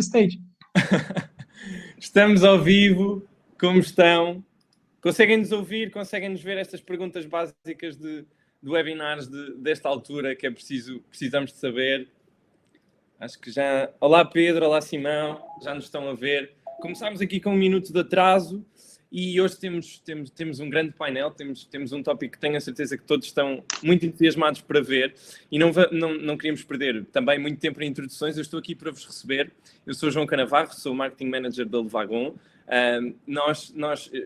Stage. Estamos ao vivo, como estão? Conseguem-nos ouvir, conseguem-nos ver estas perguntas básicas de webinars desta altura que precisamos de saber? Acho que já... Olá Pedro, olá Simão, já nos estão a ver. Começámos aqui com 1 minuto de atraso e hoje temos um grande painel, temos um tópico que tenho a certeza que todos estão muito entusiasmados para ver e não queríamos perder também muito tempo em introduções. Eu estou aqui para vos receber. Eu sou João Canavarro, sou o Marketing Manager da Levagon.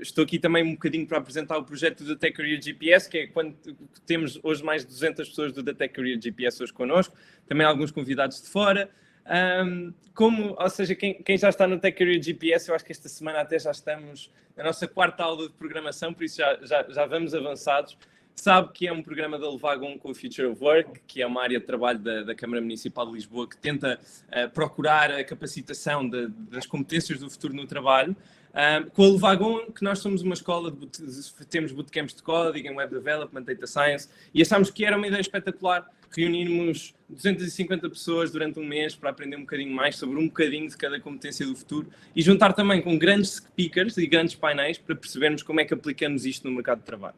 Estou aqui também um bocadinho para apresentar o projeto do Tech Career GPS, que é quando temos hoje mais de 200 pessoas do Tech Career GPS hoje connosco, também alguns convidados de fora. Ou seja, quem já está no Tech Career GPS, eu acho que esta semana até já estamos na nossa 4ª aula de programação, por isso já vamos avançados. Sabe que é um programa da Levagon com o Future of Work, que é uma área de trabalho da Câmara Municipal de Lisboa que tenta procurar a capacitação das competências do futuro no trabalho. Com a Levagon, que nós somos uma escola, temos bootcamps de código, em Web Development, Data Science, e achámos que era uma ideia espetacular reunirmos 250 pessoas durante um mês para aprender um bocadinho mais sobre um bocadinho de cada competência do futuro e juntar também com grandes speakers e grandes painéis para percebermos como é que aplicamos isto no mercado de trabalho.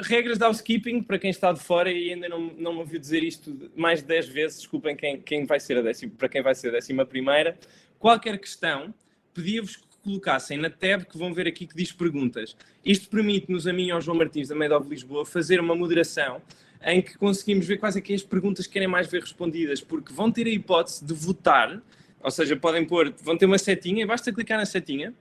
Regras de housekeeping, para quem está de fora e ainda não me ouviu dizer isto mais de 10 vezes, desculpem quem vai ser para quem vai ser a 11ª. Qualquer questão, pedia-vos que colocassem na tab que vão ver aqui que diz perguntas. Isto permite-nos, a mim e ao João Martins da Made of Lisboa, fazer uma moderação em que conseguimos ver quais é que as perguntas que querem mais ver respondidas, porque vão ter a hipótese de votar, ou seja, vão ter uma setinha, basta clicar na setinha,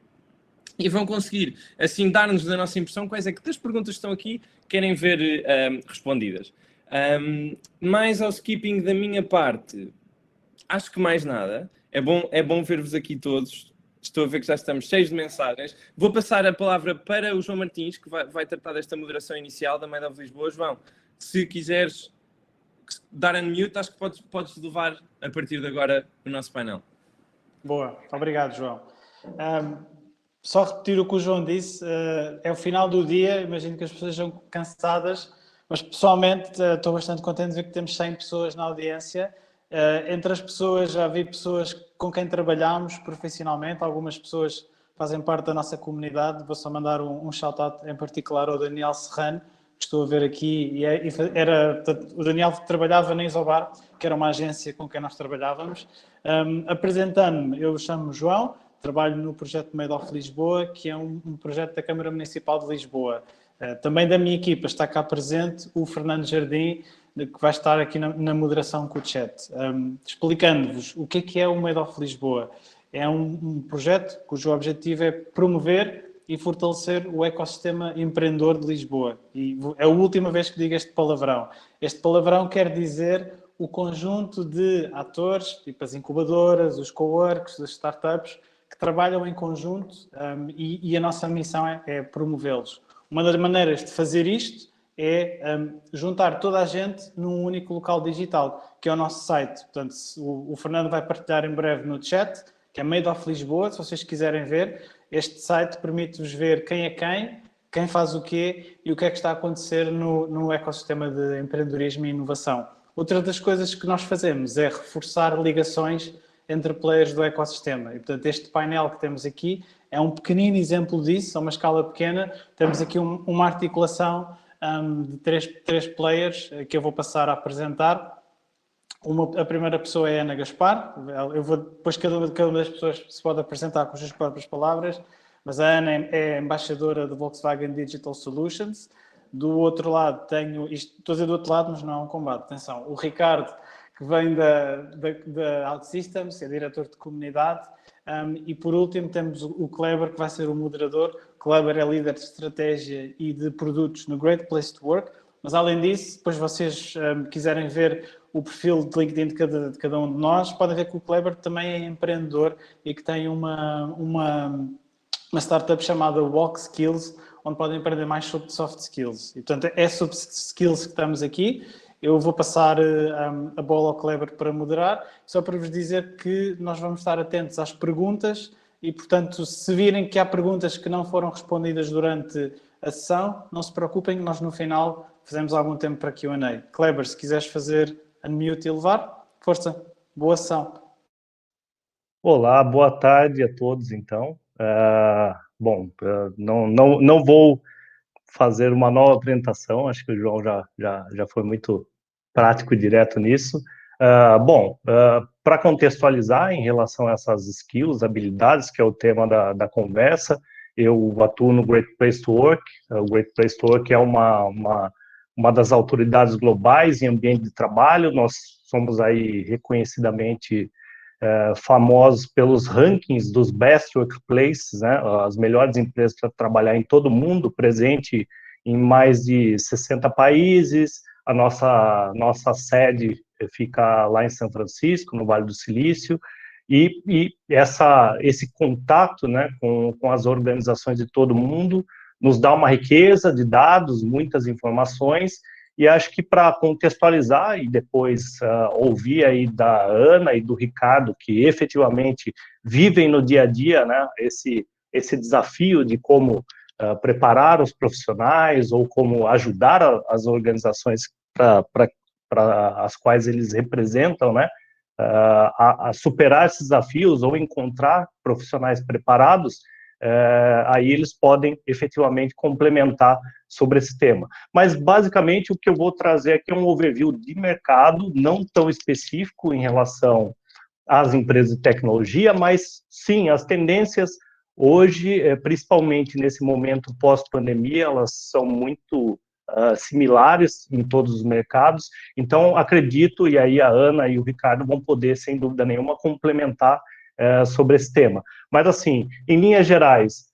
e vão conseguir, assim, dar-nos da nossa impressão quais é que das perguntas que estão aqui querem ver respondidas. Mais housekeeping da minha parte, acho que mais nada. É bom ver-vos aqui todos. Estou a ver que já estamos cheios de mensagens. Vou passar a palavra para o João Martins, que vai tratar desta moderação inicial da Made of Lisboa. João, se quiseres dar unmute, acho que podes levar a partir de agora o nosso painel. Boa, obrigado, João. Só repetir o que o João disse, é o final do dia, imagino que as pessoas sejam cansadas, mas pessoalmente estou bastante contente de ver que temos 100 pessoas na audiência. Entre as pessoas, já vi pessoas com quem trabalhamos profissionalmente, algumas pessoas fazem parte da nossa comunidade. Vou só mandar um shout-out em particular ao Daniel Serrano, que estou a ver aqui. O Daniel trabalhava na Isobar, que era uma agência com quem nós trabalhávamos. Apresentando-me, eu chamo-me João, trabalho no projeto Made of Lisboa, que é um projeto da Câmara Municipal de Lisboa. Também da minha equipa está cá presente o Fernando Jardim, que vai estar aqui na moderação com o chat. Explicando-vos o que é o Made of Lisboa. É um projeto cujo objetivo é promover e fortalecer o ecossistema empreendedor de Lisboa. E é a última vez que digo este palavrão. Este palavrão quer dizer o conjunto de atores, tipo as incubadoras, os coworks, as startups, que trabalham em conjunto e a nossa missão é promovê-los. Uma das maneiras de fazer isto é juntar toda a gente num único local digital, que é o nosso site. Portanto, o Fernando vai partilhar em breve no chat, que é Made of Lisboa, se vocês quiserem ver. Este site permite-vos ver quem é quem faz o quê e o que é que está a acontecer no ecossistema de empreendedorismo e inovação. Outra das coisas que nós fazemos é reforçar ligações entre players do ecossistema. E, portanto, este painel que temos aqui é um pequenino exemplo disso, a uma escala pequena. Temos aqui uma articulação de três players que eu vou passar a apresentar. A primeira pessoa é a Ana Gaspar. Depois cada uma das pessoas se pode apresentar com as suas próprias palavras, mas a Ana é embaixadora da Volkswagen Digital Solutions. Do outro lado tenho, estou a dizer do outro lado, mas não é um combate, atenção, o Ricardo, que vem da OutSystems, é diretor de comunidade, e por último temos o Kleber, que vai ser o moderador. O Kleber é líder de estratégia e de produtos no Great Place to Work, mas além disso, depois vocês quiserem ver o perfil de LinkedIn de cada um de nós, podem ver que o Kleber também é empreendedor e que tem uma startup chamada Walk Skills, onde podem aprender mais sobre soft skills. E, portanto, é sobre skills que estamos aqui. Eu vou passar a bola ao Kleber para moderar, só para vos dizer que nós vamos estar atentos às perguntas e, portanto, se virem que há perguntas que não foram respondidas durante a sessão, não se preocupem, nós no final fazemos algum tempo para Q&A. Kleber, se quiseres fazer unmute e levar, força, boa sessão. Olá, boa tarde a todos, então. Não vou fazer uma nova apresentação, acho que o João já foi muito prático e direto nisso. Para contextualizar em relação a essas skills, habilidades, que é o tema da conversa, eu atuo no Great Place to Work. O Great Place to Work é uma das autoridades globais em ambiente de trabalho. Nós somos aí reconhecidamente famosos pelos rankings dos best workplaces, né, as melhores empresas para trabalhar em todo o mundo, presente em mais de 60 países. A nossa sede fica lá em São Francisco, no Vale do Silício, e esse contato, né, com as organizações de todo o mundo nos dá uma riqueza de dados, muitas informações. E acho que para contextualizar e depois ouvir aí da Ana e do Ricardo, que efetivamente vivem no dia a dia, né, esse desafio de como preparar os profissionais ou como ajudar as organizações para as quais eles representam, né, a superar esses desafios ou encontrar profissionais preparados, aí eles podem efetivamente complementar sobre esse tema. Mas, basicamente, o que eu vou trazer aqui é um overview de mercado, não tão específico em relação às empresas de tecnologia, mas, sim, as tendências hoje, principalmente nesse momento pós-pandemia, elas são muito similares em todos os mercados. Então, acredito, e aí a Ana e o Ricardo vão poder, sem dúvida nenhuma, complementar sobre esse tema. Mas, assim, em linhas gerais,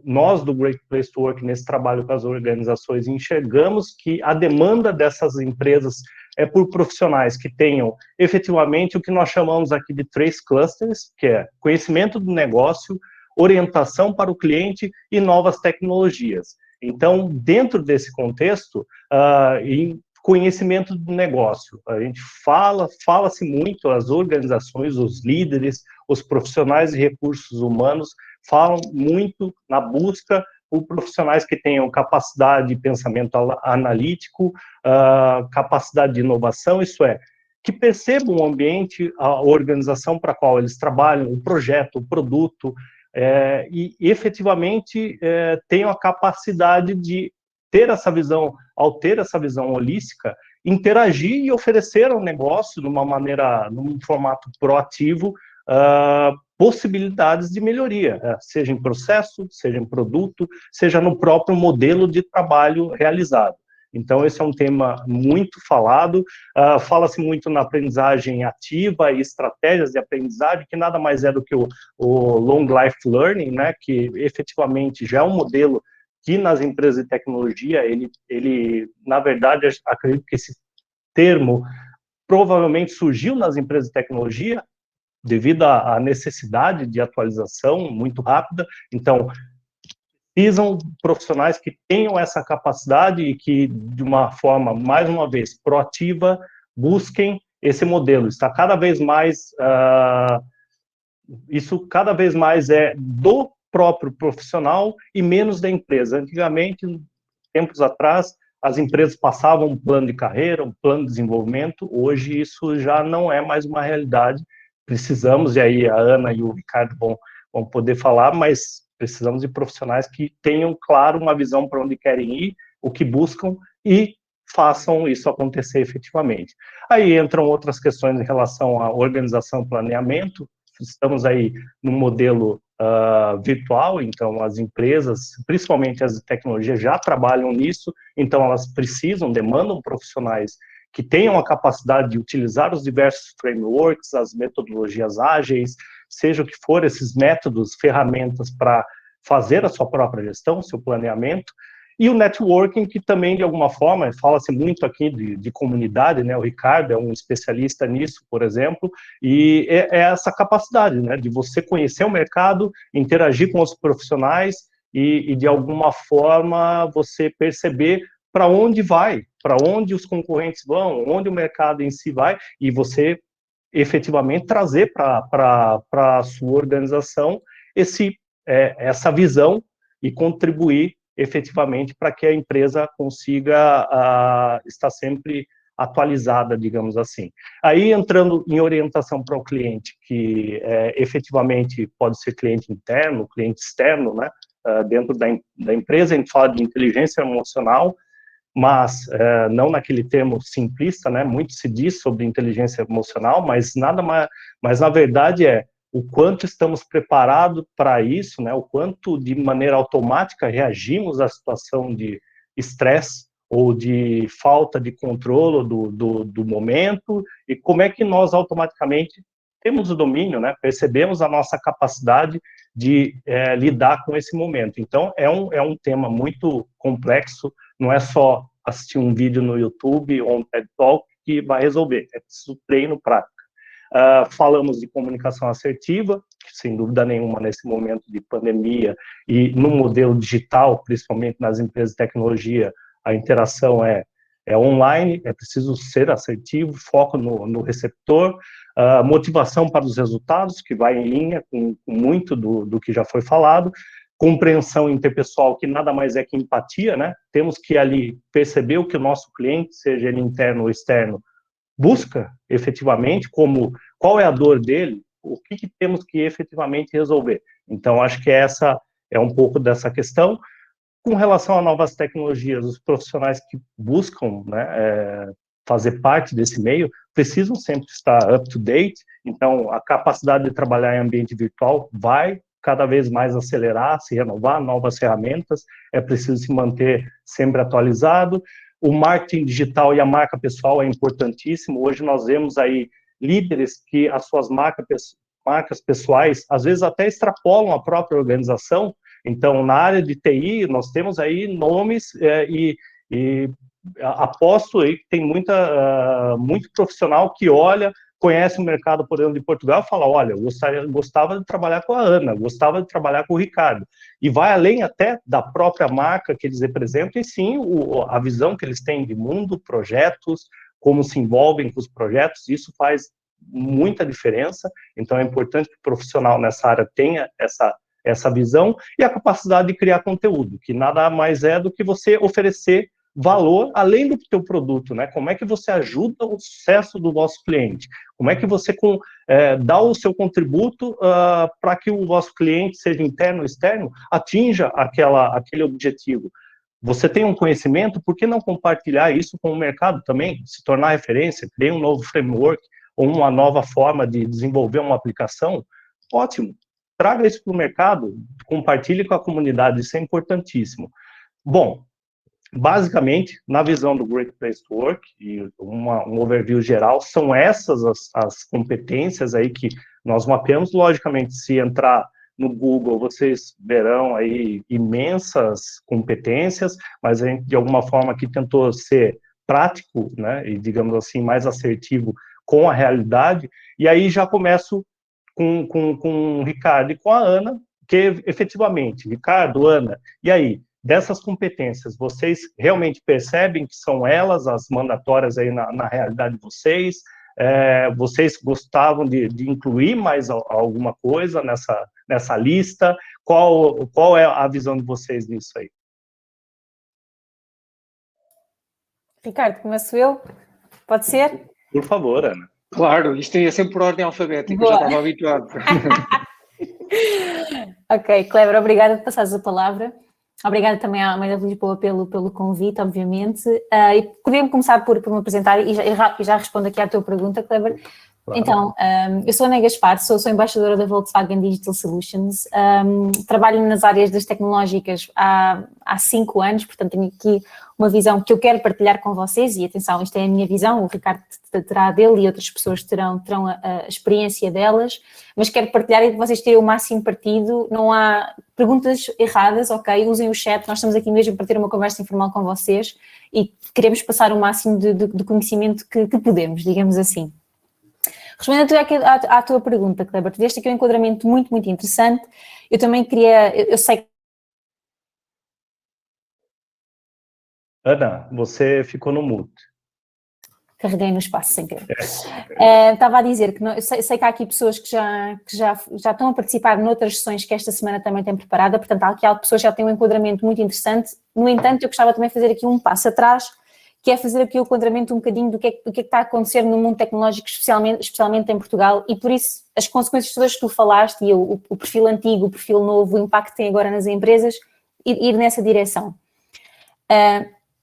nós do Great Place to Work, nesse trabalho com as organizações, enxergamos que a demanda dessas empresas é por profissionais que tenham efetivamente o que nós chamamos aqui de 3 clusters, que é conhecimento do negócio, orientação para o cliente e novas tecnologias. Então, dentro desse contexto, em conhecimento do negócio, a gente fala-se muito, as organizações, os líderes, os profissionais de recursos humanos falam muito na busca por profissionais que tenham capacidade de pensamento analítico, capacidade de inovação, isso é, que percebam o ambiente, a organização para a qual eles trabalham, o projeto, o produto, e efetivamente tenham a capacidade de ter essa visão, ao ter essa visão holística, interagir e oferecer ao negócio de uma maneira, num formato proativo, possibilidades de melhoria, seja em processo, seja em produto, seja no próprio modelo de trabalho realizado. Então, esse é um tema muito falado, fala-se muito na aprendizagem ativa e estratégias de aprendizagem, que nada mais é do que o Long Life Learning, né, que efetivamente já é um modelo que nas empresas de tecnologia, ele na verdade, acredito que esse termo provavelmente surgiu nas empresas de tecnologia, devido à necessidade de atualização muito rápida. Então, precisam profissionais que tenham essa capacidade e que, de uma forma, mais uma vez, proativa, busquem esse modelo. Está cada vez mais, isso cada vez mais é do próprio profissional e menos da empresa. Antigamente, tempos atrás, as empresas passavam um plano de carreira, um plano de desenvolvimento. Hoje, isso já não é mais uma realidade. Precisamos, e aí a Ana e o Ricardo vão poder falar, mas precisamos de profissionais que tenham, claro, uma visão para onde querem ir, o que buscam e façam isso acontecer efetivamente. Aí entram outras questões em relação à organização e planeamento. Estamos aí num modelo virtual, então as empresas, principalmente as de tecnologia, já trabalham nisso, então elas demandam profissionais que tenham a capacidade de utilizar os diversos frameworks, as metodologias ágeis, seja o que for esses métodos, ferramentas para fazer a sua própria gestão, seu planeamento, e o networking, que também, de alguma forma, fala-se muito aqui de comunidade, né? O Ricardo é um especialista nisso, por exemplo, e é essa capacidade, né, de você conhecer o mercado, interagir com os profissionais e de alguma forma, você perceber para onde vai, para onde os concorrentes vão, onde o mercado em si vai, e você efetivamente trazer para a sua organização essa visão e contribuir efetivamente para que a empresa consiga estar sempre atualizada, digamos assim. Aí, entrando em orientação para o cliente, que efetivamente pode ser cliente interno, cliente externo, né, dentro da empresa, a gente fala de inteligência emocional, mas não naquele termo simplista, né, muito se diz sobre inteligência emocional, mas nada mais, mas na verdade o quanto estamos preparados para isso, né, o quanto de maneira automática reagimos à situação de estresse ou de falta de controle do momento, e como é que nós automaticamente temos o domínio, né, percebemos a nossa capacidade de lidar com esse momento. Então, é um tema muito complexo, não é só assistir um vídeo no YouTube ou um TED Talk que vai resolver, é preciso treino prático. Falamos de comunicação assertiva, que sem dúvida nenhuma nesse momento de pandemia e no modelo digital, principalmente nas empresas de tecnologia, a interação é online, é preciso ser assertivo, foco no receptor, motivação para os resultados, que vai em linha com muito do que já foi falado, compreensão interpessoal, que nada mais é que empatia, né? Temos que ali perceber o que o nosso cliente, seja ele interno ou externo, busca efetivamente, qual é a dor dele, o que temos que efetivamente resolver. Então, acho que essa é um pouco dessa questão. Com relação a novas tecnologias, os profissionais que buscam, né, fazer parte desse meio precisam sempre estar up to date. Então, a capacidade de trabalhar em ambiente virtual vai cada vez mais acelerar, se renovar, novas ferramentas, é preciso se manter sempre atualizado. O marketing digital e a marca pessoal é importantíssimo. Hoje nós vemos aí líderes que as suas marcas pessoais, às vezes até extrapolam a própria organização. Então, na área de TI, nós temos aí nomes e aposto aí que tem muito profissional que olha, conhece o mercado, por exemplo, de Portugal e fala, olha, eu gostava de trabalhar com a Ana, gostava de trabalhar com o Ricardo. E vai além até da própria marca que eles representam, e sim a visão que eles têm de mundo, projetos, como se envolvem com os projetos, isso faz muita diferença. Então, é importante que o profissional nessa área tenha essa visão e a capacidade de criar conteúdo, que nada mais é do que você oferecer valor além do teu produto, né? Como é que você ajuda o sucesso do vosso cliente? Como é que você dá o seu contributo para que o vosso cliente, seja interno ou externo, atinja aquele objetivo? Você tem um conhecimento, por que não compartilhar isso com o mercado também? Se tornar referência, criar um novo framework ou uma nova forma de desenvolver uma aplicação? Ótimo! Traga isso para o mercado, compartilhe com a comunidade, isso é importantíssimo. Bom, basicamente, na visão do Great Place to Work, e um overview geral, são essas as competências aí que nós mapeamos. Logicamente, se entrar no Google, vocês verão aí imensas competências, mas a gente, de alguma forma, aqui tentou ser prático, né, e, digamos assim, mais assertivo com a realidade, e aí já começo com o Ricardo e com a Ana, que efetivamente, Ricardo, Ana, e aí, dessas competências, vocês realmente percebem que são elas as mandatórias aí na realidade de vocês? Vocês gostavam de incluir mais alguma coisa nessa lista? Qual é a visão de vocês nisso aí? Ricardo, começo eu? Pode ser? Por favor, Ana. Claro, isto é sempre por ordem alfabética, eu já estava habituado. Ok, Kleber, obrigada por passares a palavra. Obrigada também à Mãe da Lisboa pelo convite, obviamente. E podemos começar por me apresentar e já respondo aqui à tua pergunta, Kleber. Claro. Então, eu sou a Ana Gaspar, sou embaixadora da Volkswagen Digital Solutions, trabalho nas áreas das tecnológicas há 5 anos, portanto tenho aqui uma visão que eu quero partilhar com vocês e atenção, isto é a minha visão, o Ricardo terá a dele e outras pessoas terão a experiência delas, mas quero partilhar e que vocês tirem o máximo partido, não há perguntas erradas, ok, usem o chat, nós estamos aqui mesmo para ter uma conversa informal com vocês e queremos passar o máximo de conhecimento que podemos, digamos assim. Respondendo à tua pergunta, Kleber, tu deste aqui um enquadramento muito, muito interessante. Eu também eu sei que... Ana, você ficou no mute. Carreguei no espaço sem querer. Estava a dizer que eu sei que há aqui pessoas que já estão a participar noutras sessões que esta semana também têm preparada, portanto há aqui pessoas que já têm um enquadramento muito interessante. No entanto, eu gostava também de fazer aqui um passo atrás, que é fazer aqui o enquadramento um bocadinho do que é que está a acontecer no mundo tecnológico, especialmente em Portugal, e por isso as consequências todas que tu falaste, e o perfil antigo, o perfil novo, o impacto que tem agora nas empresas, ir nessa direção.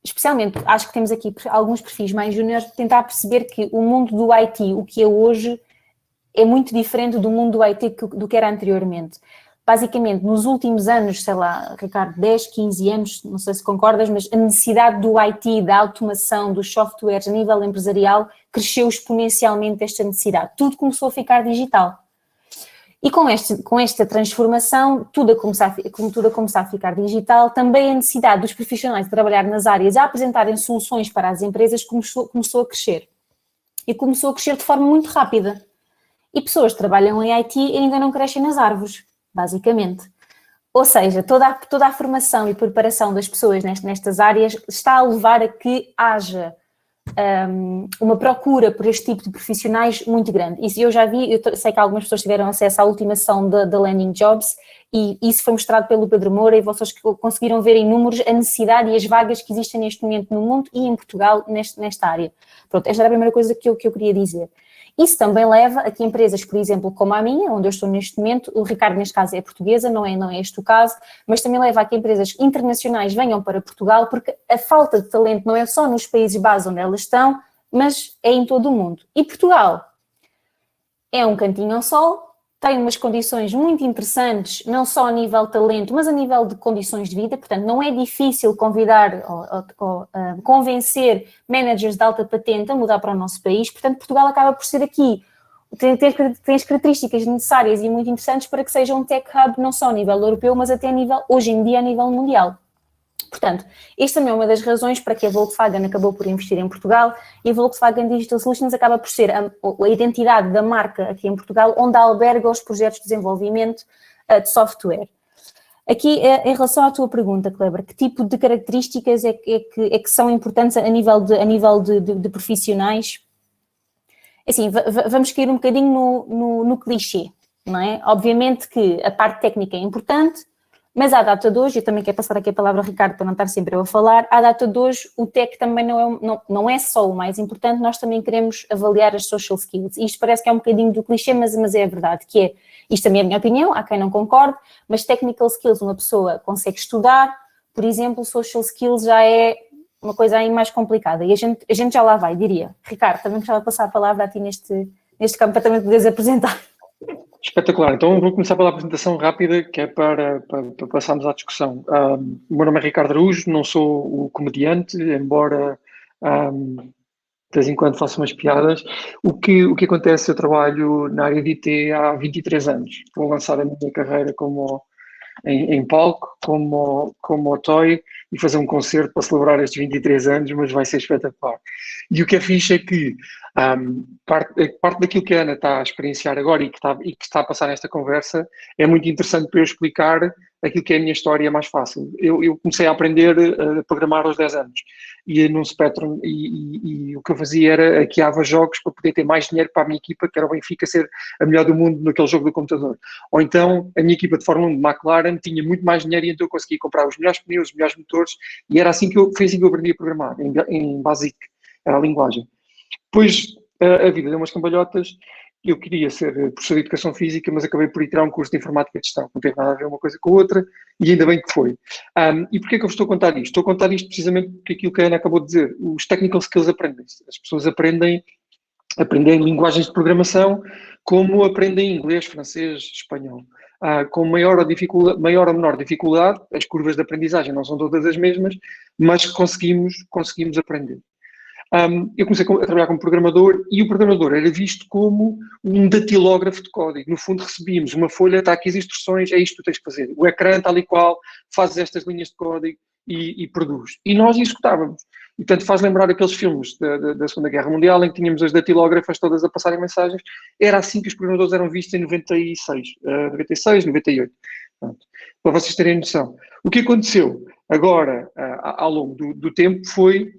Especialmente, acho que temos aqui alguns perfis mais júniores de tentar perceber que o mundo do IT, o que é hoje, é muito diferente do mundo do IT do que era anteriormente. Basicamente, nos últimos anos, sei lá, Ricardo, 10, 15 anos, não sei se concordas, mas a necessidade do IT, da automação, dos softwares a nível empresarial, cresceu exponencialmente esta necessidade. Tudo começou a ficar digital. E com esta transformação, tudo a começar a ficar digital, também a necessidade dos profissionais de trabalhar nas áreas a apresentarem soluções para as empresas começou a crescer. E começou a crescer de forma muito rápida. E pessoas que trabalham em IT ainda não crescem nas árvores, basicamente. Ou seja, toda a formação e preparação das pessoas nestas áreas está a levar a que haja uma procura por este tipo de profissionais muito grande. Isso eu já vi, eu sei que algumas pessoas tiveram acesso à última sessão da Landing Jobs e isso foi mostrado pelo Pedro Moura e vocês conseguiram ver em números a necessidade e as vagas que existem neste momento no mundo e em Portugal nesta área. Pronto, esta era a primeira coisa que eu queria dizer. Isso também leva a que empresas, por exemplo, como a minha, onde eu estou neste momento, o Ricardo neste caso é portuguesa, não é este o caso, mas também leva a que empresas internacionais venham para Portugal, porque a falta de talento não é só nos países base onde elas estão, mas é em todo o mundo. E Portugal é um cantinho ao sol, tem umas condições muito interessantes, não só a nível de talento, mas a nível de condições de vida, portanto não é difícil convidar ou convencer managers de alta patente a mudar para o nosso país, portanto Portugal acaba por ser aqui, tem as características necessárias e muito interessantes para que seja um tech hub não só a nível europeu, mas até hoje em dia a nível mundial. Portanto, esta também é uma das razões para que a Volkswagen acabou por investir em Portugal e a Volkswagen Digital Solutions acaba por ser a identidade da marca aqui em Portugal, onde alberga os projetos de desenvolvimento de software. Aqui, em relação à tua pergunta, Kleber, que tipo de características é que são importantes a nível de profissionais? Assim, vamos cair um bocadinho no clichê, não é? Obviamente que a parte técnica é importante, mas à data de hoje, eu também quero passar aqui a palavra ao Ricardo para não estar sempre eu a falar, à data de hoje o tech também não é só o mais importante, nós também queremos avaliar as social skills. E isto parece que é um bocadinho do clichê, mas é a verdade, que é, isto também é a minha opinião, há quem não concorde, mas technical skills uma pessoa consegue estudar, por exemplo, social skills já é uma coisa aí mais complicada e a gente já lá vai, diria. Ricardo, também gostava de passar a palavra a ti neste campo para também poderes apresentar. Espetacular. Então vou começar pela apresentação rápida, que é para passarmos à discussão. O meu nome é Ricardo Araújo, não sou o comediante, embora de vez em quando faço umas piadas. O que acontece, eu trabalho na área de IT há 23 anos. Vou lançar a minha carreira em palco, como Toy, e fazer um concerto para celebrar estes 23 anos, mas vai ser espetacular. E o que é fixe é que parte daquilo que a Ana está a experienciar agora e que está a passar nesta conversa é muito interessante para eu explicar aquilo que é a minha história mais fácil. Eu comecei a aprender a programar aos 10 anos e num Spectrum e o que eu fazia era hackeava jogos para poder ter mais dinheiro para a minha equipa, que era o Benfica ser a melhor do mundo naquele jogo do computador. Ou então a minha equipa de Fórmula 1 de McLaren tinha muito mais dinheiro e então eu conseguia comprar os melhores pneus, os melhores motores e era assim foi assim que eu aprendi a programar, em Basic, era a linguagem. Depois a vida deu umas cambalhotas, eu queria ser professor de Educação Física, mas acabei por ir tirar um curso de Informática de Gestão, não teve nada a ver uma coisa com a outra, e ainda bem que foi. E porquê que eu vos estou a contar isto? Estou a contar isto precisamente porque aquilo que a Ana acabou de dizer, os technical skills aprendem-se, as pessoas aprendem linguagens de programação como aprendem inglês, francês, espanhol. Com maior ou menor dificuldade, as curvas de aprendizagem não são todas as mesmas, mas conseguimos aprender. Eu comecei a trabalhar como programador e o programador era visto como um datilógrafo de código. No fundo recebíamos uma folha, está aqui as instruções, é isto que tu tens que fazer. O ecrã tal e qual, fazes estas linhas de código e produz. E nós executávamos. E, portanto, faz lembrar aqueles filmes da Segunda Guerra Mundial em que tínhamos as datilógrafas todas a passarem mensagens. Era assim que os programadores eram vistos em 96, 98. Pronto. Para vocês terem noção. O que aconteceu agora, ao longo do tempo, foi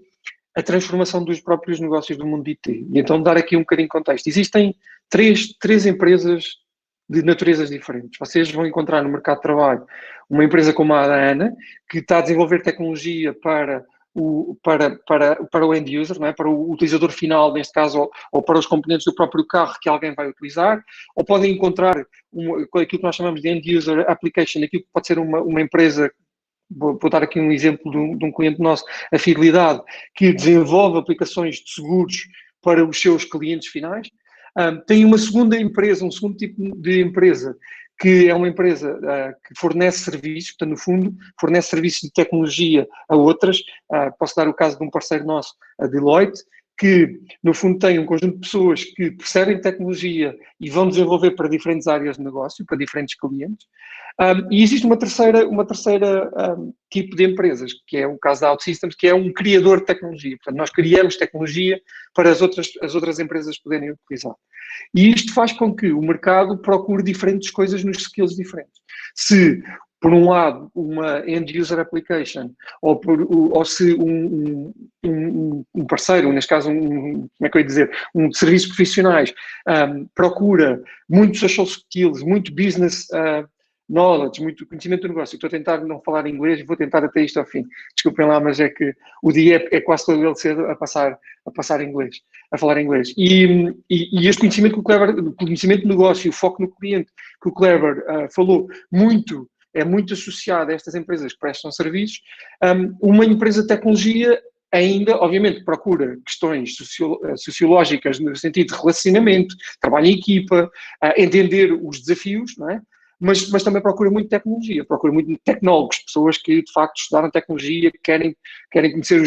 a transformação dos próprios negócios do mundo de IT. E então dar aqui um bocadinho de contexto. Existem três empresas de naturezas diferentes. Vocês vão encontrar no mercado de trabalho uma empresa como a da Ana, que está a desenvolver tecnologia para para o end user, não é? Para o utilizador final, neste caso, ou para os componentes do próprio carro que alguém vai utilizar, ou podem encontrar aquilo que nós chamamos de end user application, aquilo que pode ser uma empresa. Vou dar aqui um exemplo de um cliente nosso, a Fidelidade, que desenvolve aplicações de seguros para os seus clientes finais. Tem uma segunda empresa, um segundo tipo de empresa, que é uma empresa que fornece serviços, portanto, no fundo, fornece serviços de tecnologia a outras. Posso dar o caso de um parceiro nosso, a Deloitte, que, no fundo, tem um conjunto de pessoas que percebem tecnologia e vão desenvolver para diferentes áreas de negócio, para diferentes clientes. E existe uma terceira tipo de empresas, que é o caso da OutSystems, que é um criador de tecnologia. Portanto, nós criamos tecnologia para as outras empresas poderem utilizar. E isto faz com que o mercado procure diferentes coisas nos skills diferentes. Se, por um lado, uma end-user application, ou se um parceiro, neste caso, como é que eu ia dizer, um de serviços profissionais, procura muito social skills, muito business knowledge, muito conhecimento do negócio. Estou a tentar não falar inglês e vou tentar até isto ao fim. Desculpem lá, mas é que o dia é quase todo ele cedo a passar inglês, a falar inglês. E este conhecimento que o Kleber, o conhecimento do negócio, o foco no cliente que o Kleber falou, é muito associado a estas empresas que prestam serviços. Uma empresa de tecnologia ainda, obviamente, procura questões sociológicas no sentido de relacionamento, trabalho em equipa, entender os desafios, não é? Mas também procura muito tecnologia, procura muito tecnólogos, pessoas que de facto estudaram tecnologia, que querem conhecer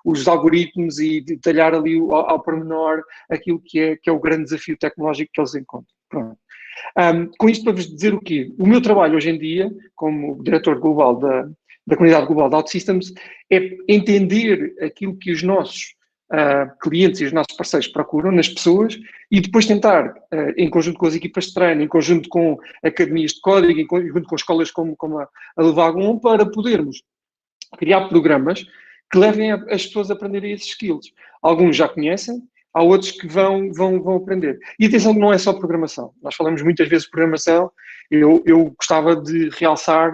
os algoritmos e detalhar ali ao pormenor aquilo que é o grande desafio tecnológico que eles encontram. Pronto. Com isto para vos dizer o quê? O meu trabalho hoje em dia, como diretor global da comunidade global da OutSystems, é entender aquilo que os nossos clientes e os nossos parceiros procuram nas pessoas e depois tentar, em conjunto com as equipas de treino, em conjunto com academias de código, em conjunto com escolas como a Levagon, para podermos criar programas que levem as pessoas a aprenderem esses skills. Alguns já conhecem, há outros que vão aprender. E atenção que não é só programação. Nós falamos muitas vezes de programação, eu gostava de realçar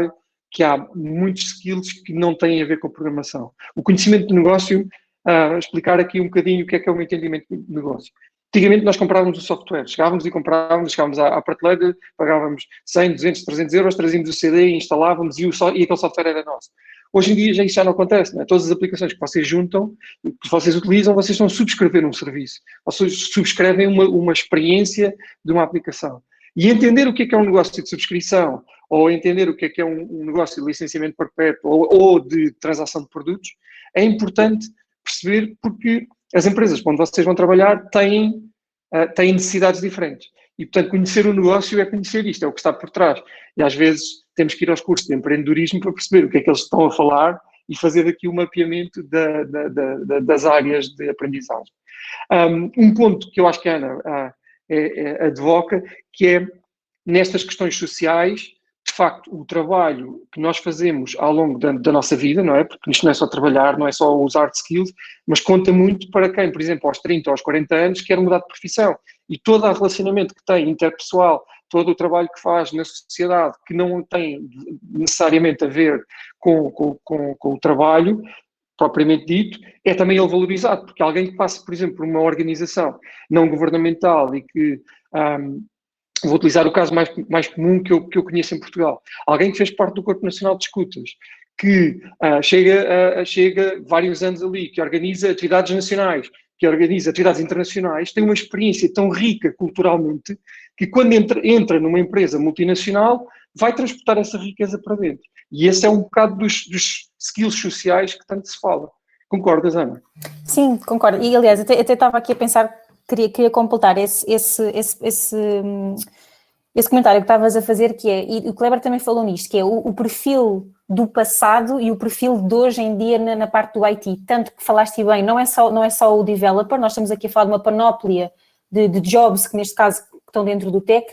que há muitos skills que não têm a ver com a programação. O conhecimento de negócio, explicar aqui um bocadinho o que é o meu entendimento de negócio. Antigamente nós comprávamos o software, chegávamos à prateleira, pagávamos 100, 200, 300 euros, trazíamos o CD, instalávamos e aquele software era nosso. Hoje em dia isso já não acontece, não é? Todas as aplicações que vocês juntam, que vocês utilizam, vocês estão a subscrever um serviço, vocês subscrevem uma experiência de uma aplicação. E entender o que é um negócio de subscrição, ou entender o que é um negócio de licenciamento perpétuo, ou de transação de produtos, é importante perceber porque as empresas onde vocês vão trabalhar têm necessidades diferentes. E, portanto, conhecer o negócio é conhecer isto, é o que está por trás. E, às vezes, temos que ir aos cursos de empreendedorismo para perceber o que é que eles estão a falar e fazer aqui um mapeamento das áreas de aprendizagem. Um ponto que eu acho que a Ana advoca, que é, nestas questões sociais, de facto, o trabalho que nós fazemos ao longo da nossa vida, não é? Porque isto não é só trabalhar, não é só os hard skills, mas conta muito para quem, por exemplo, aos 30 ou aos 40 anos, quer mudar de profissão. E todo o relacionamento que tem interpessoal, todo o trabalho que faz na sociedade, que não tem necessariamente a ver com o trabalho, propriamente dito, é também ele valorizado, porque alguém que passa, por exemplo, por uma organização não governamental e que... vou utilizar o caso mais comum que eu conheço em Portugal. Alguém que fez parte do Corpo Nacional de Escutas, que chega vários anos ali, que organiza atividades nacionais, que organiza atividades internacionais, tem uma experiência tão rica culturalmente que quando entra numa empresa multinacional vai transportar essa riqueza para dentro. E esse é um bocado dos skills sociais que tanto se fala. Concordas, Ana? Sim, concordo. E, aliás, até estava aqui a pensar, queria completar esse comentário que estavas a fazer, que é, e o Kleber também falou nisto, que é o perfil do passado e o perfil de hoje em dia na parte do IT. Tanto que falaste bem, não é só o developer, nós estamos aqui a falar de uma panóplia de jobs, que neste caso estão dentro do tech,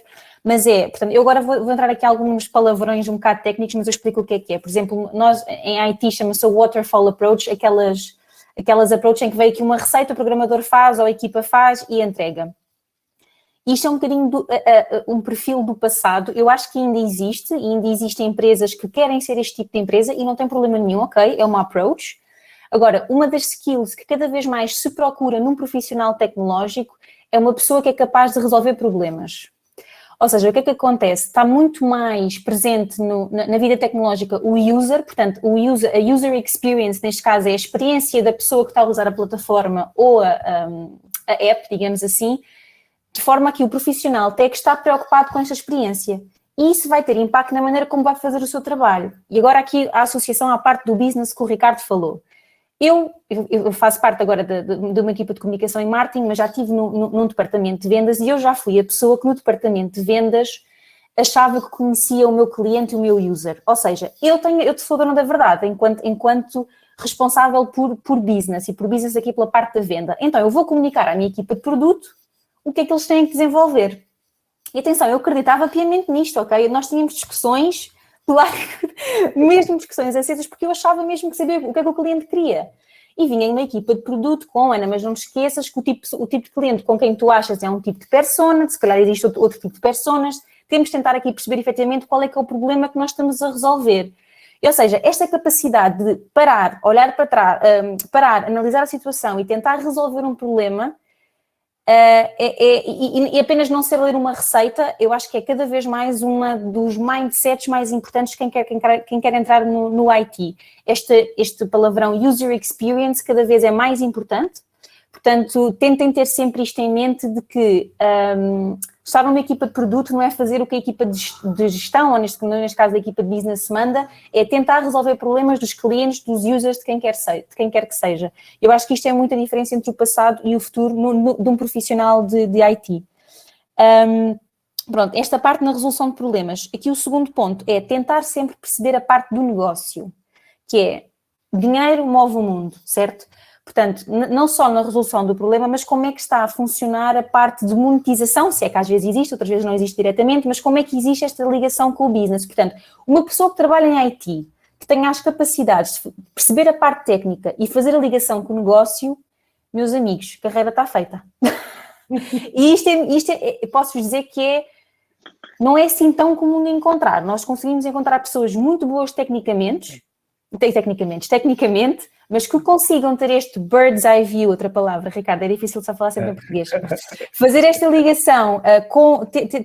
mas portanto, eu agora vou entrar aqui em alguns palavrões um bocado técnicos, mas eu explico o que é. Por exemplo, nós em IT chama-se o waterfall approach, aquelas approaches em que veio aqui uma receita, o programador faz ou a equipa faz e entrega. Isto é um bocadinho um perfil do passado. Eu acho que ainda existem empresas que querem ser este tipo de empresa e não tem problema nenhum, ok? É uma approach. Agora, uma das skills que cada vez mais se procura num profissional tecnológico é uma pessoa que é capaz de resolver problemas. Ou seja, o que é que acontece? Está muito mais presente na vida tecnológica o user, portanto, a user experience, neste caso, é a experiência da pessoa que está a usar a plataforma ou a app, digamos assim, de forma que o profissional tem que estar preocupado com esta experiência. E isso vai ter impacto na maneira como vai fazer o seu trabalho. E agora aqui a associação à parte do business que o Ricardo falou. Eu faço parte agora de uma equipa de comunicação e marketing, mas já estive num departamento de vendas e eu já fui a pessoa que no departamento de vendas achava que conhecia o meu cliente e o meu user. Ou seja, eu sou dona da verdade enquanto responsável por business e por business aqui pela parte da venda. Então, eu vou comunicar à minha equipa de produto o que é que eles têm que desenvolver. E atenção, eu acreditava piamente nisto, ok? Nós tínhamos discussões, claro, mesmo discussões acesas, porque eu achava mesmo que sabia o que é que o cliente queria. E vinha em uma equipa de produto com, Ana, mas não te esqueças que o tipo de cliente com quem tu achas é um tipo de persona, se calhar existe outro tipo de personas, temos de tentar aqui perceber efetivamente qual é que é o problema que nós estamos a resolver. Ou seja, esta capacidade de parar, olhar para trás, analisar a situação e tentar resolver um problema, e apenas não ser ler uma receita, eu acho que é cada vez mais uma dos mindsets mais importantes de quem quer entrar no IT. Este palavrão user experience cada vez é mais importante, portanto, tentem ter sempre isto em mente de que estar numa equipa de produto não é fazer o que a equipa de gestão, ou neste caso a equipa de business manda, é tentar resolver problemas dos clientes, dos users, de quem quer que seja. Eu acho que isto é muita diferença entre o passado e o futuro de um profissional de IT. Pronto, esta parte na resolução de problemas. Aqui o segundo ponto é tentar sempre perceber a parte do negócio, que é dinheiro move o mundo, certo? Portanto, não só na resolução do problema, mas como é que está a funcionar a parte de monetização, se é que às vezes existe, outras vezes não existe diretamente, mas como é que existe esta ligação com o business. Portanto, uma pessoa que trabalha em IT, que tenha as capacidades de perceber a parte técnica e fazer a ligação com o negócio, meus amigos, a carreira está feita. E posso-vos dizer que não é assim tão comum de encontrar. Nós conseguimos encontrar pessoas muito boas tecnicamente, mas que consigam ter este bird's eye view, outra palavra, Ricardo, é difícil só falar sempre em português, fazer esta ligação,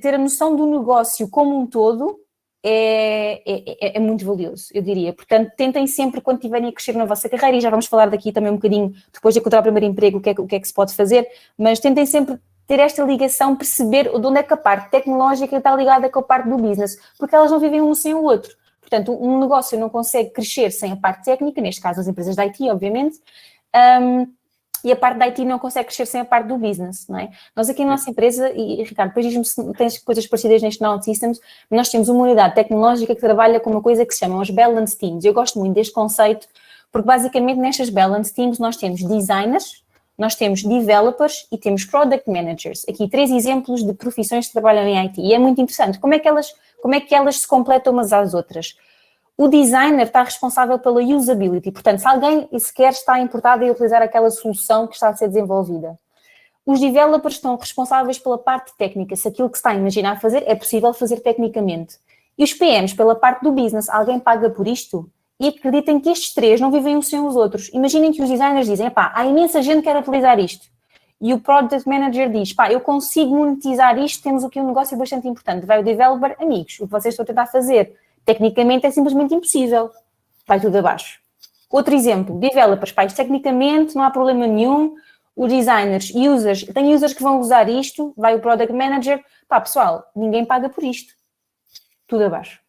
ter a noção do negócio como um todo é muito valioso, eu diria. Portanto, tentem sempre, quando estiverem a crescer na vossa carreira, e já vamos falar daqui também um bocadinho, depois de encontrar o primeiro emprego, o que é que se pode fazer, mas tentem sempre ter esta ligação, perceber de onde é que a parte tecnológica está ligada com a parte do business, porque elas não vivem um sem o outro. Portanto, um negócio não consegue crescer sem a parte técnica, neste caso as empresas da IT, obviamente, e a parte da IT não consegue crescer sem a parte do business, não é? Nós aqui na nossa empresa, e Ricardo, depois diz-me se tens coisas parecidas neste Now Systems, nós temos uma unidade tecnológica que trabalha com uma coisa que se chama os Balance Teams. Eu gosto muito deste conceito, porque basicamente nestas Balance Teams nós temos designers, nós temos developers e temos product managers. Aqui 3 exemplos de profissões que trabalham em IT. E é muito interessante. Como é que elas se completam umas às outras? O designer está responsável pela usability. Portanto, se alguém sequer está importado em utilizar aquela solução que está a ser desenvolvida. Os developers estão responsáveis pela parte técnica. Se aquilo que se está a imaginar fazer é possível fazer tecnicamente. E os PMs pela parte do business. Alguém paga por isto? E acreditem que estes 3 não vivem uns sem os outros. Imaginem que os designers dizem, há imensa gente que quer utilizar isto. E o product manager diz, eu consigo monetizar isto, temos aqui um negócio bastante importante. Vai o developer, amigos, o que vocês estão a tentar fazer, tecnicamente é simplesmente impossível. Vai tudo abaixo. Outro exemplo, developers, isto tecnicamente não há problema nenhum. Os designers, users, tem users que vão usar isto, vai o product manager, pessoal, ninguém paga por isto. Tudo abaixo.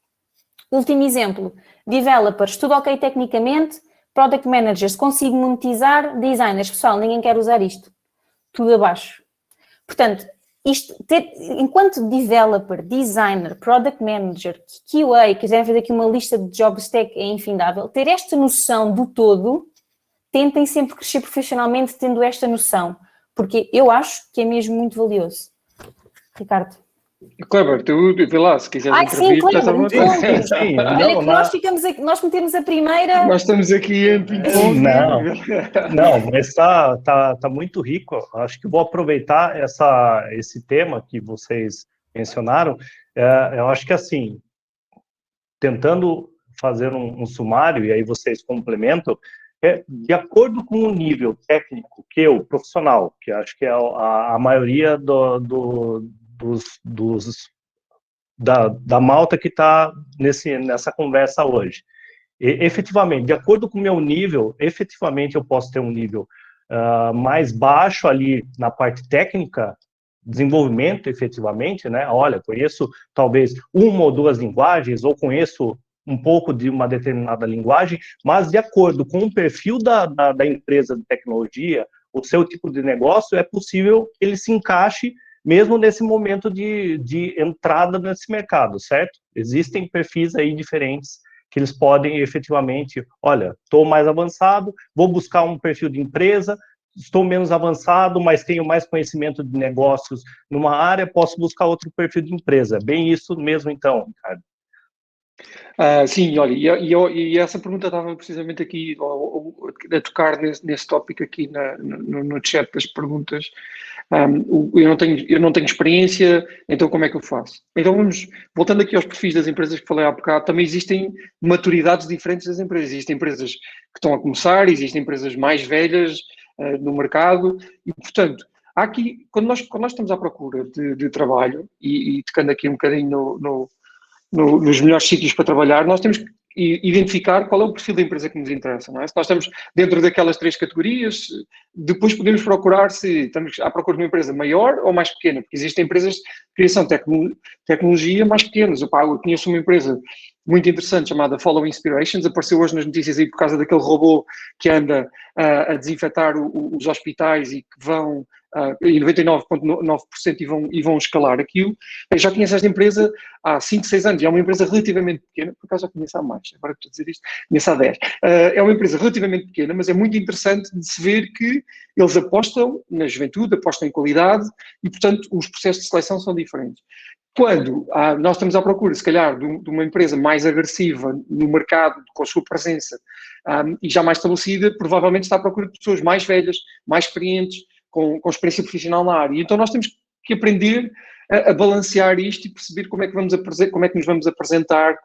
Último exemplo, developers, tudo ok tecnicamente, product managers, consigo monetizar, designers, pessoal, ninguém quer usar isto. Tudo abaixo. Portanto, enquanto developer, designer, product manager, QA, quiserem fazer aqui uma lista de job stack é infindável, ter esta noção do todo, tentem sempre crescer profissionalmente tendo esta noção, porque eu acho que é mesmo muito valioso. Ricardo. Kleber, tu vê lá, se quiseres intervir, sim, estás à vontade. Sim, olha que nós ficamos aqui, nós metemos a primeira... Nós estamos aqui em ping-pong. Não, mas tá muito rico. Acho que vou aproveitar esse tema que vocês mencionaram. Eu acho que assim, tentando fazer um sumário, e aí vocês complementam, de acordo com o nível técnico que eu, profissional, que acho que é a maioria da malta que está nessa conversa hoje. Efetivamente, de acordo com o meu nível, efetivamente eu posso ter um nível mais baixo ali na parte técnica, desenvolvimento efetivamente, né? Olha, conheço talvez uma ou duas linguagens, ou conheço um pouco de uma determinada linguagem, mas de acordo com o perfil da empresa de tecnologia, o seu tipo de negócio, é possível que ele se encaixe mesmo nesse momento de entrada nesse mercado, certo? Existem perfis aí diferentes que eles podem efetivamente, olha, estou mais avançado, vou buscar um perfil de empresa, estou menos avançado, mas tenho mais conhecimento de negócios numa área, posso buscar outro perfil de empresa. Bem isso mesmo, então, Ricardo. Sim, olha, e essa pergunta estava precisamente aqui a tocar nesse tópico aqui no chat das perguntas. Eu não tenho experiência, então como é que eu faço? Então voltando aqui aos perfis das empresas que falei há bocado, também existem maturidades diferentes das empresas. Existem empresas que estão a começar, existem empresas mais velhas no mercado e, portanto, há aqui, quando nós estamos à procura de trabalho e tocando aqui um bocadinho nos melhores sítios para trabalhar, nós temos que identificar qual é o perfil da empresa que nos interessa, não é? Se nós estamos dentro daquelas 3 categorias, depois podemos procurar se estamos à procura de uma empresa maior ou mais pequena, porque existem empresas de criação de tecnologia mais pequenas. Eu conheço uma empresa muito interessante chamada Follow Inspirations, apareceu hoje nas notícias aí por causa daquele robô que anda a desinfetar os hospitais e que vão e 99,9% e vão escalar aquilo. Eu já conheço esta empresa há 5, 6 anos, é uma empresa relativamente pequena, por acaso já conheço há mais, agora que estou a dizer isto, conheço há 10. É uma empresa relativamente pequena, mas é muito interessante de se ver que eles apostam na juventude, apostam em qualidade e, portanto, os processos de seleção são diferentes. Quando nós estamos à procura, se calhar, de uma empresa mais agressiva no mercado, com a sua presença e já mais estabelecida, provavelmente está à procura de pessoas mais velhas, mais experientes, com experiência profissional na área. Então nós temos que aprender a balancear isto e perceber como é que nos vamos apresentar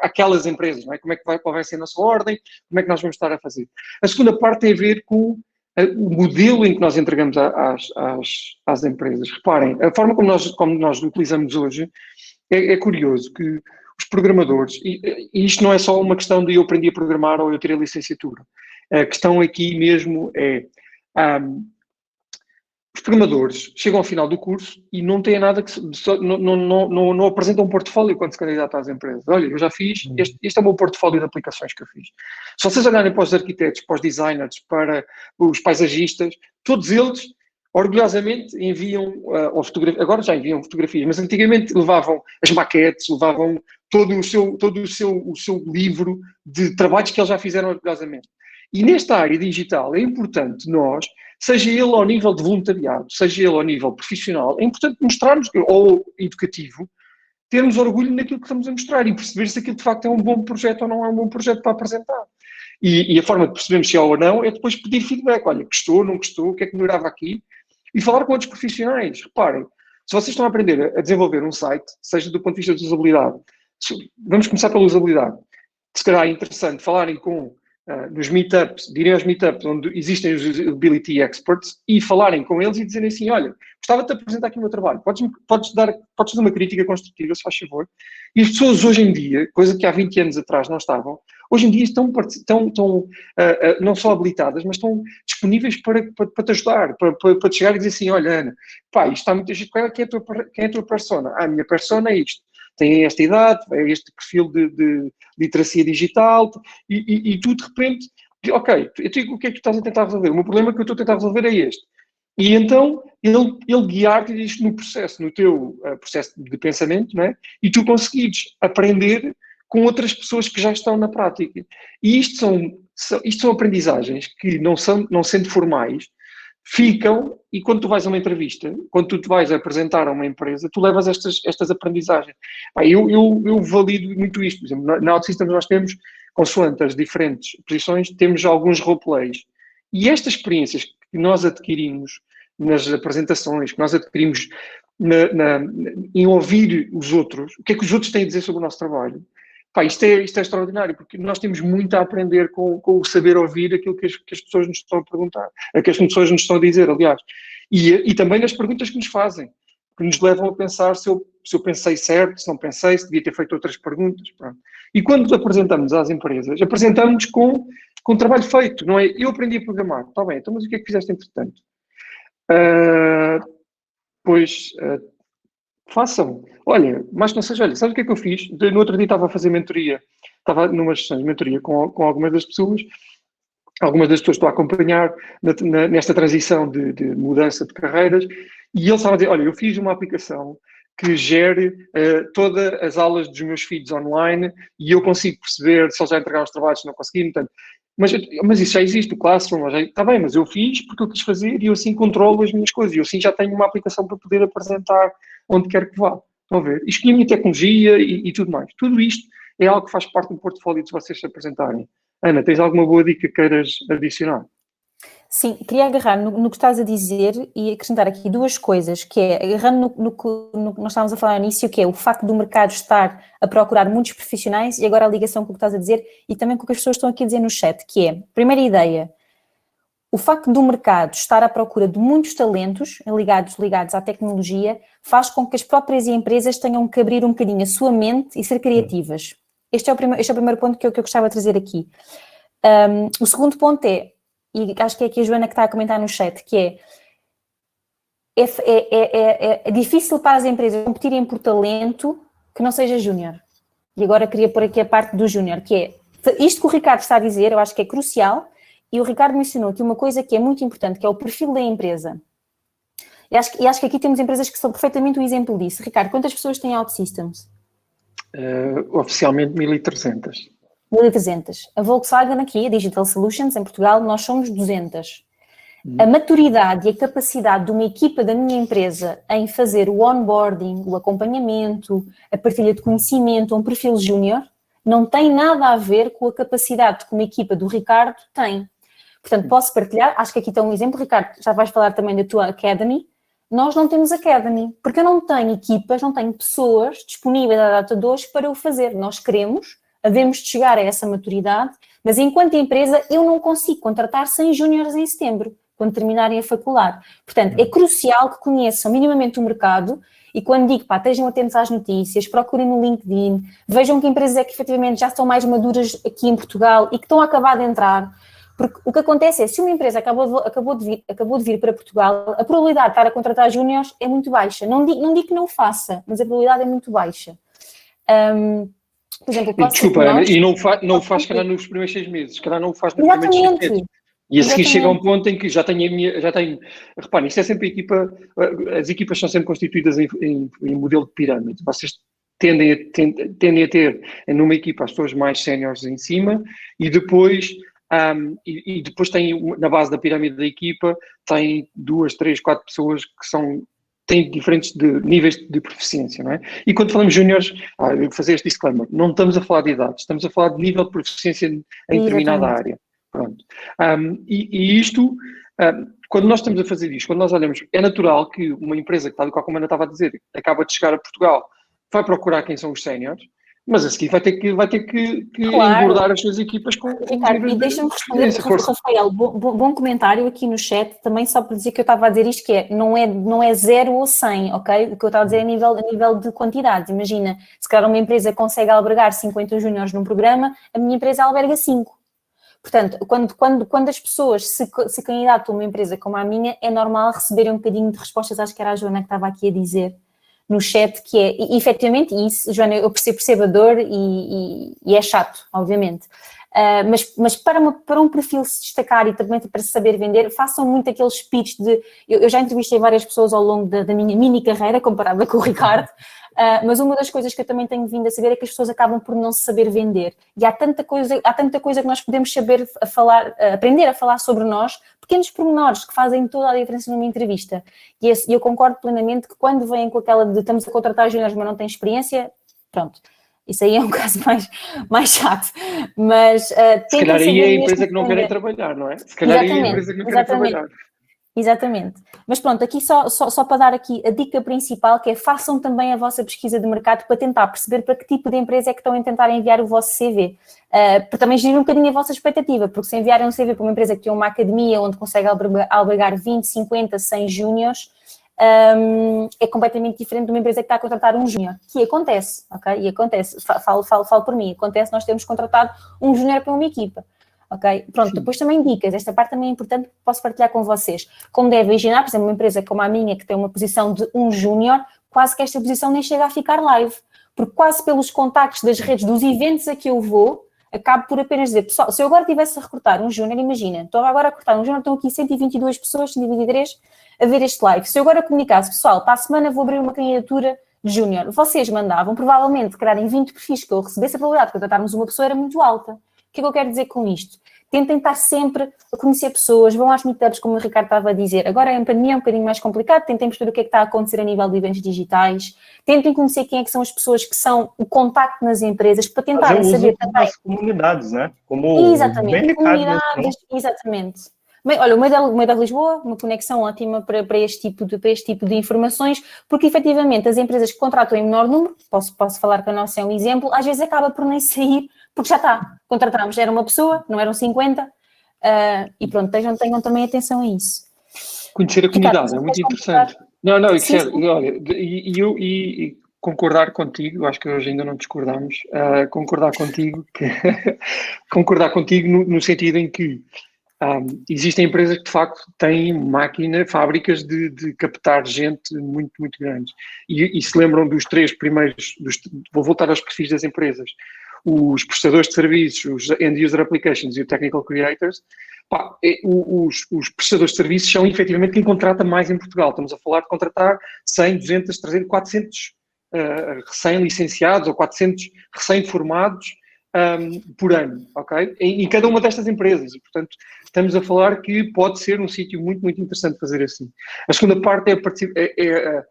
àquelas empresas, não é? Qual vai ser a nossa ordem, como é que nós vamos estar a fazer. A segunda parte tem a ver com o modelo em que nós entregamos às empresas. Reparem, a forma como nós utilizamos hoje é curioso que os programadores, e isto não é só uma questão de eu aprendi a programar ou eu tirei a licenciatura. A questão aqui mesmo é os programadores chegam ao final do curso e não têm nada não apresentam um portfólio quando se candidatam às empresas. Olha, eu já fiz, este é o meu portfólio de aplicações que eu fiz. Se vocês olharem para os arquitetos, para os designers, para os paisagistas, todos eles orgulhosamente enviam, agora já enviam fotografias, mas antigamente levavam as maquetes, levavam todo o seu livro de trabalhos que eles já fizeram orgulhosamente. E nesta área digital é importante nós, seja ele ao nível de voluntariado, seja ele ao nível profissional, é importante mostrarmos, ou educativo, termos orgulho naquilo que estamos a mostrar e perceber se aquilo de facto é um bom projeto ou não é um bom projeto para apresentar. E a forma de percebermos se é ou não é depois pedir feedback. Olha, gostou, não gostou, o que é que melhorava aqui? E falar com outros profissionais. Reparem, se vocês estão a aprender a desenvolver um site, seja do ponto de vista de usabilidade, vamos começar pela usabilidade. Se calhar é interessante falarem com nos meetups, direm aos meetups onde existem os usability experts e falarem com eles e dizerem assim, olha, gostava de te apresentar aqui o meu trabalho, podes fazer uma crítica construtiva, se faz favor. E as pessoas hoje em dia, coisa que há 20 anos atrás não estavam, hoje em dia estão não só habilitadas, mas estão disponíveis para te ajudar, para te chegar e dizer assim, olha, Ana, pá, isto está muito giro, quem é a tua persona? A minha persona é isto. Tem esta idade, é este perfil de literacia digital, e tu de repente, ok, o que é que tu estás a tentar resolver? O meu problema que eu estou a tentar resolver é este. E então ele guiar-te isto no processo, no teu processo de pensamento, não é? E tu conseguires aprender com outras pessoas que já estão na prática. E isto são aprendizagens que, não sendo formais, ficam, e quando tu vais a uma entrevista, quando tu te vais apresentar a uma empresa, tu levas estas aprendizagens. Eu valido muito isto. Por exemplo, na OutSystems nós temos, consoante as diferentes posições, temos alguns roleplays. E estas experiências que nós adquirimos nas apresentações, que nós adquirimos em ouvir os outros, o que é que os outros têm a dizer sobre o nosso trabalho, Pá, isto é extraordinário, porque nós temos muito a aprender com o saber ouvir aquilo que as pessoas nos estão a perguntar, que as pessoas nos estão a dizer, aliás. E também nas perguntas que nos fazem, que nos levam a pensar se eu pensei certo, se não pensei, se devia ter feito outras perguntas. Pronto. E quando apresentamos às empresas, apresentamos com trabalho feito, não é? Eu aprendi a programar, está bem, então mas o que é que fizeste entretanto? Façam. Olha, mais que não seja, olha, sabe o que é que eu fiz? No outro dia estava a fazer mentoria, estava numa sessão de mentoria com algumas das pessoas estou a acompanhar nesta transição de mudança de carreiras, e ele estava a dizer, olha, eu fiz uma aplicação que gere todas as aulas dos meus filhos online e eu consigo perceber se eles já entregaram os trabalhos, se não conseguiram, portanto, mas isso já existe, o Classroom, está bem, mas eu fiz porque eu quis fazer e eu assim controlo as minhas coisas, e eu assim já tenho uma aplicação para poder apresentar onde quer que vá. Estão a ver? Escolhi a minha tecnologia e tudo mais. Tudo isto é algo que faz parte do portfólio de vocês se apresentarem. Ana, tens alguma boa dica que queiras adicionar? Sim, queria agarrar no que estás a dizer e acrescentar aqui duas coisas, que é, agarrando no que nós estávamos a falar no início, que é o facto do mercado estar a procurar muitos profissionais, e agora a ligação com o que estás a dizer e também com o que as pessoas estão aqui a dizer no chat, que é, primeira ideia, o facto do mercado estar à procura de muitos talentos ligados à tecnologia faz com que as próprias empresas tenham que abrir um bocadinho a sua mente e ser criativas. Este é o primeiro ponto que eu gostava de trazer aqui. O segundo ponto é, e acho que é aqui a Joana que está a comentar no chat, que é difícil para as empresas competirem por talento que não seja júnior. E agora queria pôr aqui a parte do júnior, que é, isto que o Ricardo está a dizer, eu acho que é crucial, e o Ricardo mencionou aqui uma coisa que é muito importante, que é o perfil da empresa. E acho que aqui temos empresas que são perfeitamente o exemplo disso. Ricardo, quantas pessoas têm OutSystems? Oficialmente 1.300. 1.300. A Volkswagen aqui, a Digital Solutions, em Portugal, nós somos 200. A maturidade e a capacidade de uma equipa da minha empresa em fazer o onboarding, o acompanhamento, a partilha de conhecimento, um perfil júnior, não tem nada a ver com a capacidade que uma equipa do Ricardo tem. Portanto, posso partilhar, acho que aqui está um exemplo, Ricardo, já vais falar também da tua Academy. Nós não temos Academy, porque eu não tenho equipas, não tenho pessoas disponíveis à data de hoje para o fazer. Nós queremos, havemos de chegar a essa maturidade, mas enquanto empresa eu não consigo contratar 100 júniores em setembro, quando terminarem a faculdade. Portanto, é crucial que conheçam minimamente o mercado e quando digo, estejam atentos às notícias, procurem no LinkedIn, vejam que empresas é que efetivamente já estão mais maduras aqui em Portugal e que estão a acabar de entrar. Porque o que acontece é, se uma empresa acabou de vir para Portugal, a probabilidade de estar a contratar júniores é muito baixa. Não digo que não faça, mas a probabilidade é muito baixa. Por exemplo, desculpa, Ana, e não o faz, se calhar, nos primeiros 6 meses, se calhar não o faz nos primeiros 6 meses. E a seguir chega a um ponto em que já tenho. Reparem, isto é sempre a equipa, as equipas são sempre constituídas em modelo de pirâmide. Vocês tendem a ter numa equipa as pessoas mais séniores em cima e depois tem, na base da pirâmide da equipa, tem 2, 3, 4 pessoas que têm diferentes níveis de proficiência, não é? E quando falamos júniores, eu vou fazer este disclaimer, não estamos a falar de idade, estamos a falar de nível de proficiência em determinada área. Pronto. E isto, quando nós estamos a fazer isto, quando nós olhamos, é natural que uma empresa, que tal e qual como a Ana estava a dizer, acaba de chegar a Portugal, vai procurar quem são os séniores, mas a seguir vai ter que claro, engordar as suas equipas com Ricardo, e deixa-me responder, Rafael, bom comentário aqui no chat, também só para dizer que eu estava a dizer isto, que não é 0 ou 100, ok? O que eu estava a dizer é a nível de quantidades. Imagina, se calhar uma empresa consegue albergar 50 júniores num programa, a minha empresa alberga 5. Portanto, quando as pessoas se candidatam a uma empresa como a minha, é normal receberem um bocadinho de respostas, acho que era a Joana que estava aqui a dizer no chat, que é, e efetivamente, isso, Joana, eu percebo a dor e é chato, obviamente, mas para um perfil se destacar e também para saber vender, façam muito aqueles speech eu já entrevistei várias pessoas ao longo da minha mini carreira, comparada com o Ricardo, mas uma das coisas que eu também tenho vindo a saber é que as pessoas acabam por não se saber vender, e há tanta coisa que nós podemos saber aprender a falar sobre nós, pequenos pormenores que fazem toda a diferença numa entrevista, e eu concordo plenamente que quando vêm com aquela de estamos a contratar júniores mas não têm experiência, pronto, isso aí é um caso mais chato, mas se calhar aí é a empresa que não querem trabalhar, não é? Se calhar aí é a empresa que não querem trabalhar. Exatamente. Mas pronto, aqui só para dar aqui a dica principal, que é façam também a vossa pesquisa de mercado para tentar perceber para que tipo de empresa é que estão a tentar enviar o vosso CV. Para também gerir um bocadinho a vossa expectativa, porque se enviarem um CV para uma empresa que tem uma academia onde consegue albergar 20, 50, 100 júniores, é completamente diferente de uma empresa que está a contratar um júnior, que acontece, ok? E acontece, falo por mim, acontece, nós temos contratado um júnior para uma equipa. Ok? Pronto, depois também dicas, esta parte também é importante, posso partilhar com vocês. Como devem imaginar, por exemplo, uma empresa como a minha, que tem uma posição de um júnior, quase que esta posição nem chega a ficar live, porque quase pelos contactos das redes, dos eventos a que eu vou, acabo por apenas dizer, pessoal, se eu agora estivesse a recrutar um júnior, imagina, estou agora a recrutar um júnior, estão aqui 122 pessoas, 123, a ver este live. Se eu agora comunicasse, pessoal, para a semana vou abrir uma candidatura de júnior, vocês mandavam, provavelmente, criarem 20 perfis que eu recebesse, a probabilidade de contratarmos uma pessoa era muito alta. O que é que eu quero dizer com isto? Tentem estar sempre a conhecer pessoas, vão às meetups, como o Ricardo estava a dizer. Agora a pandemia é um bocadinho mais complicado, tentem perceber o que é que está a acontecer a nível de eventos digitais, tentem conhecer quem é que são as pessoas que são o contacto nas empresas, para tentar saber também. As comunidades, né? Como exatamente, comunidades, exatamente. Olha, o meio da Lisboa, uma conexão ótima para este tipo de informações, porque efetivamente as empresas que contratam em menor número, posso falar que a nossa é um exemplo, às vezes acaba por nem sair, porque já está, contratámos, era uma pessoa, não eram 50, e pronto, tenham também atenção a isso. Conhecer a comunidade é muito interessante. Não, olha, e concordar contigo, acho que hoje ainda não discordamos, concordar contigo no sentido em que existem empresas que de facto têm fábricas de captar gente muito, muito grandes. E se lembram dos três primeiros, vou voltar aos perfis das empresas, os prestadores de serviços, os end-user applications e o technical creators, os prestadores de serviços são efetivamente quem contrata mais em Portugal. Estamos a falar de contratar 100, 200, 300, 400 recém-licenciados ou 400 recém-formados por ano, ok? Em cada uma destas empresas. E, portanto, estamos a falar que pode ser um sítio muito, muito interessante fazer assim. A segunda parte é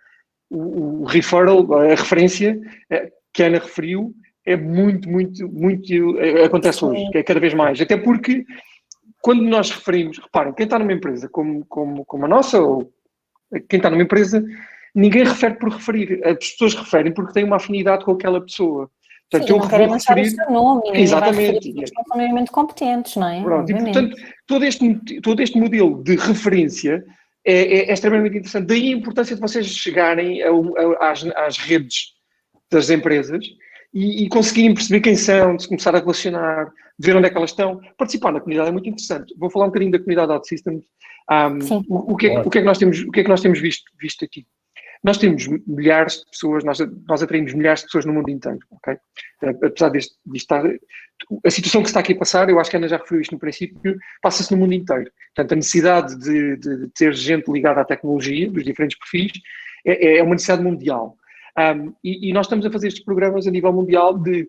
o referral, a referência que a Ana referiu, é muito, muito, muito, acontece hoje, que é cada vez mais. Até porque, quando nós referimos, reparem, quem está numa empresa como a nossa, ou quem está numa empresa, ninguém refere por referir. As pessoas referem porque têm uma afinidade com aquela pessoa. Portanto, sim, não querem manchar o seu nome. Exatamente. Vai são minimamente competentes, não é? Pronto, e, portanto, todo este modelo de referência é extremamente interessante. Daí a importância de vocês chegarem às redes das empresas e conseguirem perceber quem são, de se começar a relacionar, ver onde é que elas estão. Participar na comunidade é muito interessante. Vou falar um bocadinho da comunidade OutSystems. O que é que nós temos visto aqui? Nós temos milhares de pessoas, nós atraímos milhares de pessoas no mundo inteiro, ok? Apesar disto estar... A situação que se está aqui a passar, eu acho que a Ana já referiu isto no princípio, passa-se no mundo inteiro. Portanto, a necessidade de ter gente ligada à tecnologia, dos diferentes perfis, é uma necessidade mundial. E nós estamos a fazer estes programas a nível mundial de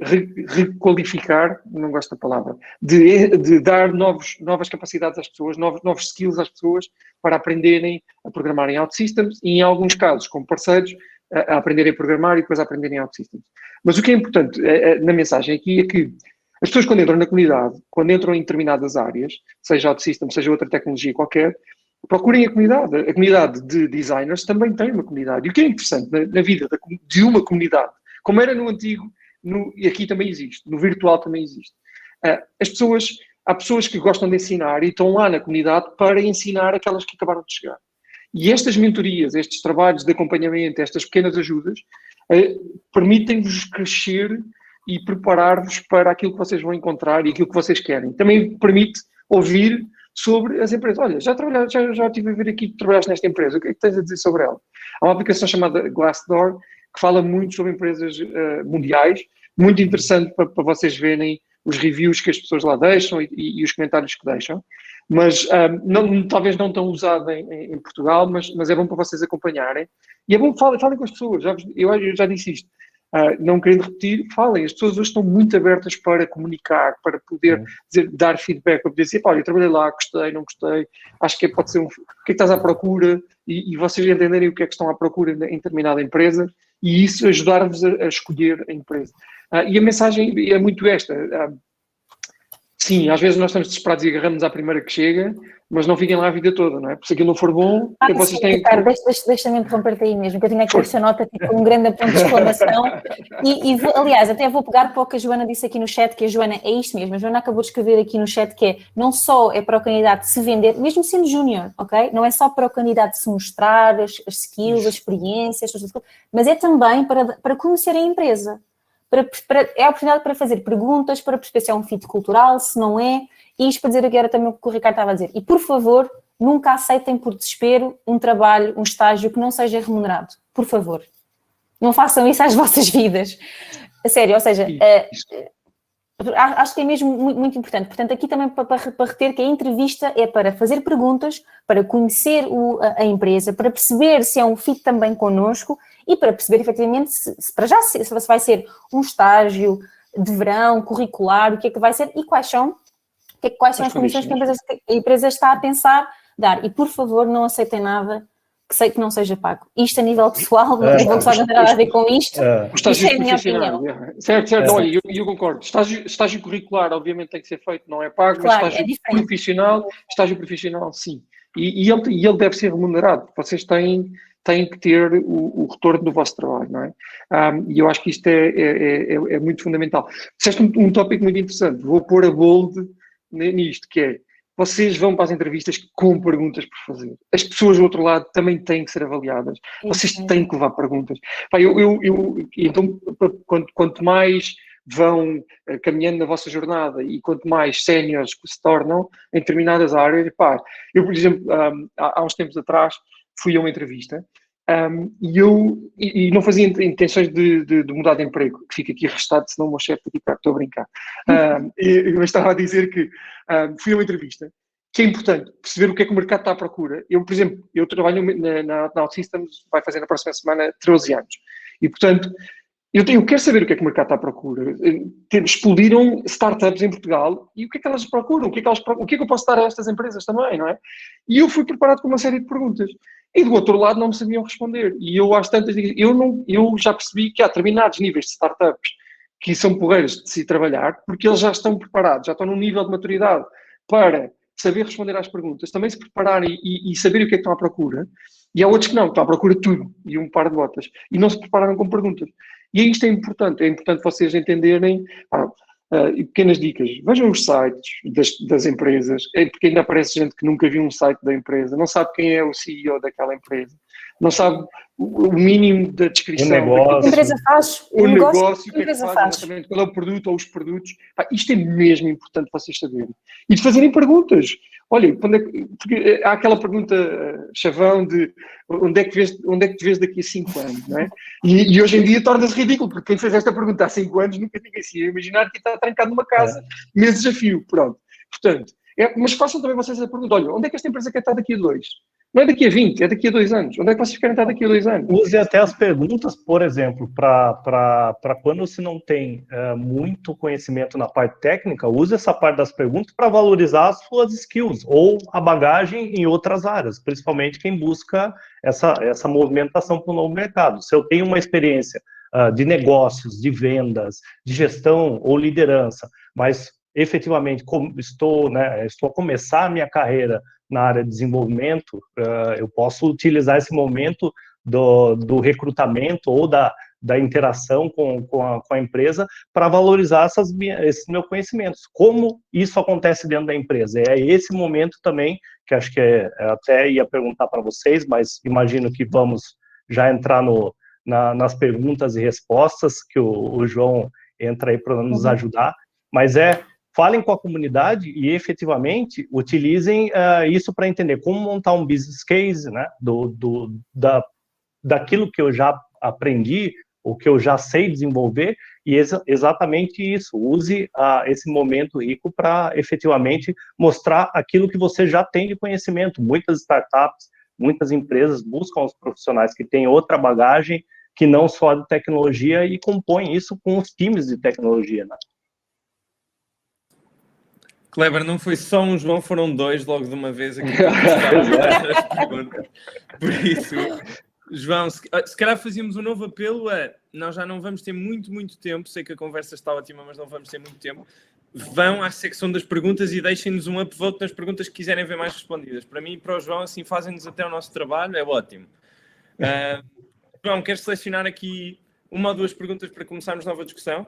requalificar, não gosto da palavra, de dar novas capacidades às pessoas, novos skills às pessoas para aprenderem a programar em OutSystems e, em alguns casos, com parceiros, a aprenderem a programar e depois a aprenderem em OutSystems. Mas o que é importante na mensagem aqui é que as pessoas, quando entram na comunidade, quando entram em determinadas áreas, seja OutSystems, seja outra tecnologia qualquer, procurem a comunidade. A comunidade de designers também tem uma comunidade. E o que é interessante na vida de uma comunidade, como era no antigo, e aqui também existe, no virtual também existe. Há pessoas que gostam de ensinar e estão lá na comunidade para ensinar aquelas que acabaram de chegar. E estas mentorias, estes trabalhos de acompanhamento, estas pequenas ajudas, permitem-vos crescer e preparar-vos para aquilo que vocês vão encontrar e aquilo que vocês querem. Também permite ouvir sobre as empresas. Olha, já estive a ver aqui que trabalhaste nesta empresa, o que é que tens a dizer sobre ela? Há uma aplicação chamada Glassdoor, que fala muito sobre empresas mundiais, muito interessante para vocês verem os reviews que as pessoas lá deixam e os comentários que deixam, mas talvez não tão usado em Portugal, mas é bom para vocês acompanharem. E é bom que falem com as pessoas, eu já disse isto, não querendo repetir, falem, as pessoas hoje estão muito abertas para comunicar, para poder dar feedback, para poder dizer, olha, eu trabalhei lá, gostei, não gostei, acho que pode ser o que é que estás à procura, e vocês entenderem o que é que estão à procura em determinada empresa, e isso ajudar-vos a escolher a empresa. E a mensagem é muito esta, Sim, às vezes nós estamos desesperados e agarramos à primeira que chega, mas não fiquem lá a vida toda, não é? Porque se aquilo não for bom, vocês têm... Ricardo, deixa-me interromper-te aí mesmo, que eu tinha aqui esta nota tipo, com um grande ponto de exclamação aliás, até vou pegar para o que a Joana disse aqui no chat, que a Joana, é isto mesmo, a Joana acabou de escrever aqui no chat que não só é para o candidato se vender, mesmo sendo júnior, ok? Não é só para o candidato se mostrar as skills, as experiências, mas é também para conhecer a empresa. É a oportunidade para fazer perguntas, para perceber se é um fit cultural, se não é, e isto para dizer agora também o que o Ricardo estava a dizer. E, por favor, nunca aceitem por desespero um trabalho, um estágio que não seja remunerado. Por favor. Não façam isso às vossas vidas. A sério, ou seja, acho que é mesmo muito importante. Portanto, aqui também para reter que a entrevista é para fazer perguntas, para conhecer a empresa, para perceber se é um fit também connosco e para perceber efetivamente se vai ser um estágio de verão, curricular, o que é que vai ser e quais são as condições que a empresa está a pensar dar. E, por favor, não aceitem nada que não seja pago. Isto a nível pessoal, não vou só ter nada a ver com isto. Isto é a minha opinião. Certo. Olha, eu concordo. Estágio curricular, obviamente, tem que ser feito, não é pago, claro, mas estágio profissional, sim. E ele deve ser remunerado. Vocês têm que ter o retorno do vosso trabalho, não é? E eu acho que isto é muito fundamental. Disseste um tópico muito interessante. Vou pôr a bold nisto, que é: vocês vão para as entrevistas com perguntas por fazer. As pessoas do outro lado também têm que ser avaliadas. Vocês têm que levar perguntas. Então, quanto mais vão caminhando na vossa jornada e quanto mais séniores se tornam em determinadas áreas, eu, por exemplo, há uns tempos atrás, fui a uma entrevista e não fazia intenções de mudar de emprego, que fica aqui arrastado, senão o meu chefe fica, estou a brincar. Eu estava a dizer que fui a uma entrevista, que é importante perceber o que é que o mercado está à procura. Eu, por exemplo, eu trabalho na OutSystems, vai fazer na próxima semana 13 anos, e portanto, eu quero saber o que é que o mercado está à procura. Explodiram startups em Portugal e o que é que elas procuram? O que é que eu posso dar a estas empresas também, não é? E eu fui preparado com uma série de perguntas. E do outro lado não me sabiam responder. E eu às tantas eu já percebi que há determinados níveis de startups que são porreiros de se trabalhar, porque eles já estão preparados, já estão num nível de maturidade para saber responder às perguntas, também se prepararem e saber o que é que estão à procura. E há outros que não, estão à procura de tudo e um par de botas. E não se prepararam com perguntas. E isto é importante vocês entenderem, pequenas dicas, vejam os sites das empresas, porque ainda aparece gente que nunca viu um site da empresa, não sabe quem é o CEO daquela empresa, não sabe o mínimo da descrição. O negócio. A empresa faz. O negócio, o que é que faz, exatamente, qual é o produto ou os produtos. Isto é mesmo importante vocês saberem. E de fazerem perguntas. Olha, porque há aquela pergunta chavão de onde é que te vês daqui a 5 anos, não é? E hoje em dia torna-se ridículo, porque quem fez esta pergunta há 5 anos nunca tinha sido imaginar que está trancado numa casa, meses a fio, pronto. Portanto, mas façam também vocês a pergunta: olha, onde é que esta empresa quer estar daqui a 2? Não é daqui a 20, é daqui a 2 anos. Onde é que vocês querem estar daqui a 2 anos? Use até as perguntas, por exemplo, para quando você não tem muito conhecimento na parte técnica, use essa parte das perguntas para valorizar as suas skills ou a bagagem em outras áreas, principalmente quem busca essa movimentação para o novo mercado. Se eu tenho uma experiência de negócios, de vendas, de gestão ou liderança, mas efetivamente estou a começar a minha carreira na área de desenvolvimento, eu posso utilizar esse momento do recrutamento ou da interação com a empresa para valorizar esses meus conhecimentos. Como isso acontece dentro da empresa? É esse momento também, que acho que até ia perguntar para vocês, mas imagino que vamos já entrar nas perguntas e respostas, que o João entra aí para nos ajudar, mas falem com a comunidade e, efetivamente, utilizem isso para entender como montar um business case, né, daquilo que eu já aprendi, o que eu já sei desenvolver, e exatamente isso. Use esse momento rico para, efetivamente, mostrar aquilo que você já tem de conhecimento. Muitas startups, muitas empresas buscam os profissionais que têm outra bagagem, que não só de tecnologia, e compõem isso com os times de tecnologia, né? Kleber, não foi só um João, foram 2 logo de uma vez aqui. Por isso, João, se calhar fazíamos um novo apelo nós já não vamos ter muito tempo, sei que a conversa está ótima, mas não vamos ter muito tempo. vão à secção das perguntas e deixem-nos um upvote nas perguntas que quiserem ver mais respondidas. Para mim e para o João, assim fazem-nos até o nosso trabalho, é ótimo. João, queres selecionar aqui uma ou duas perguntas para começarmos nova discussão?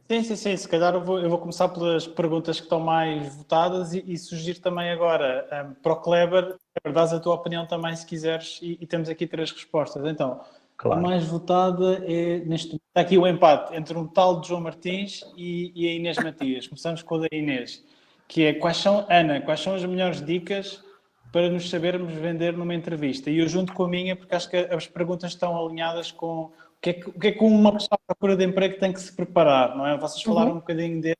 Sim. Se calhar eu vou começar pelas perguntas que estão mais votadas e sugerir também agora para o Kleber, dás a tua opinião também se quiseres e temos aqui 3 respostas. Então, Claro. A mais votada é, está aqui o empate entre um tal de João Martins e a Inês Matias. Começamos com a da Inês, que é quais são as melhores dicas para nos sabermos vender numa entrevista? E eu junto com a minha, porque acho que as perguntas estão alinhadas com o que é que uma pessoa à procura de emprego tem que se preparar, não é? Vocês falaram um bocadinho de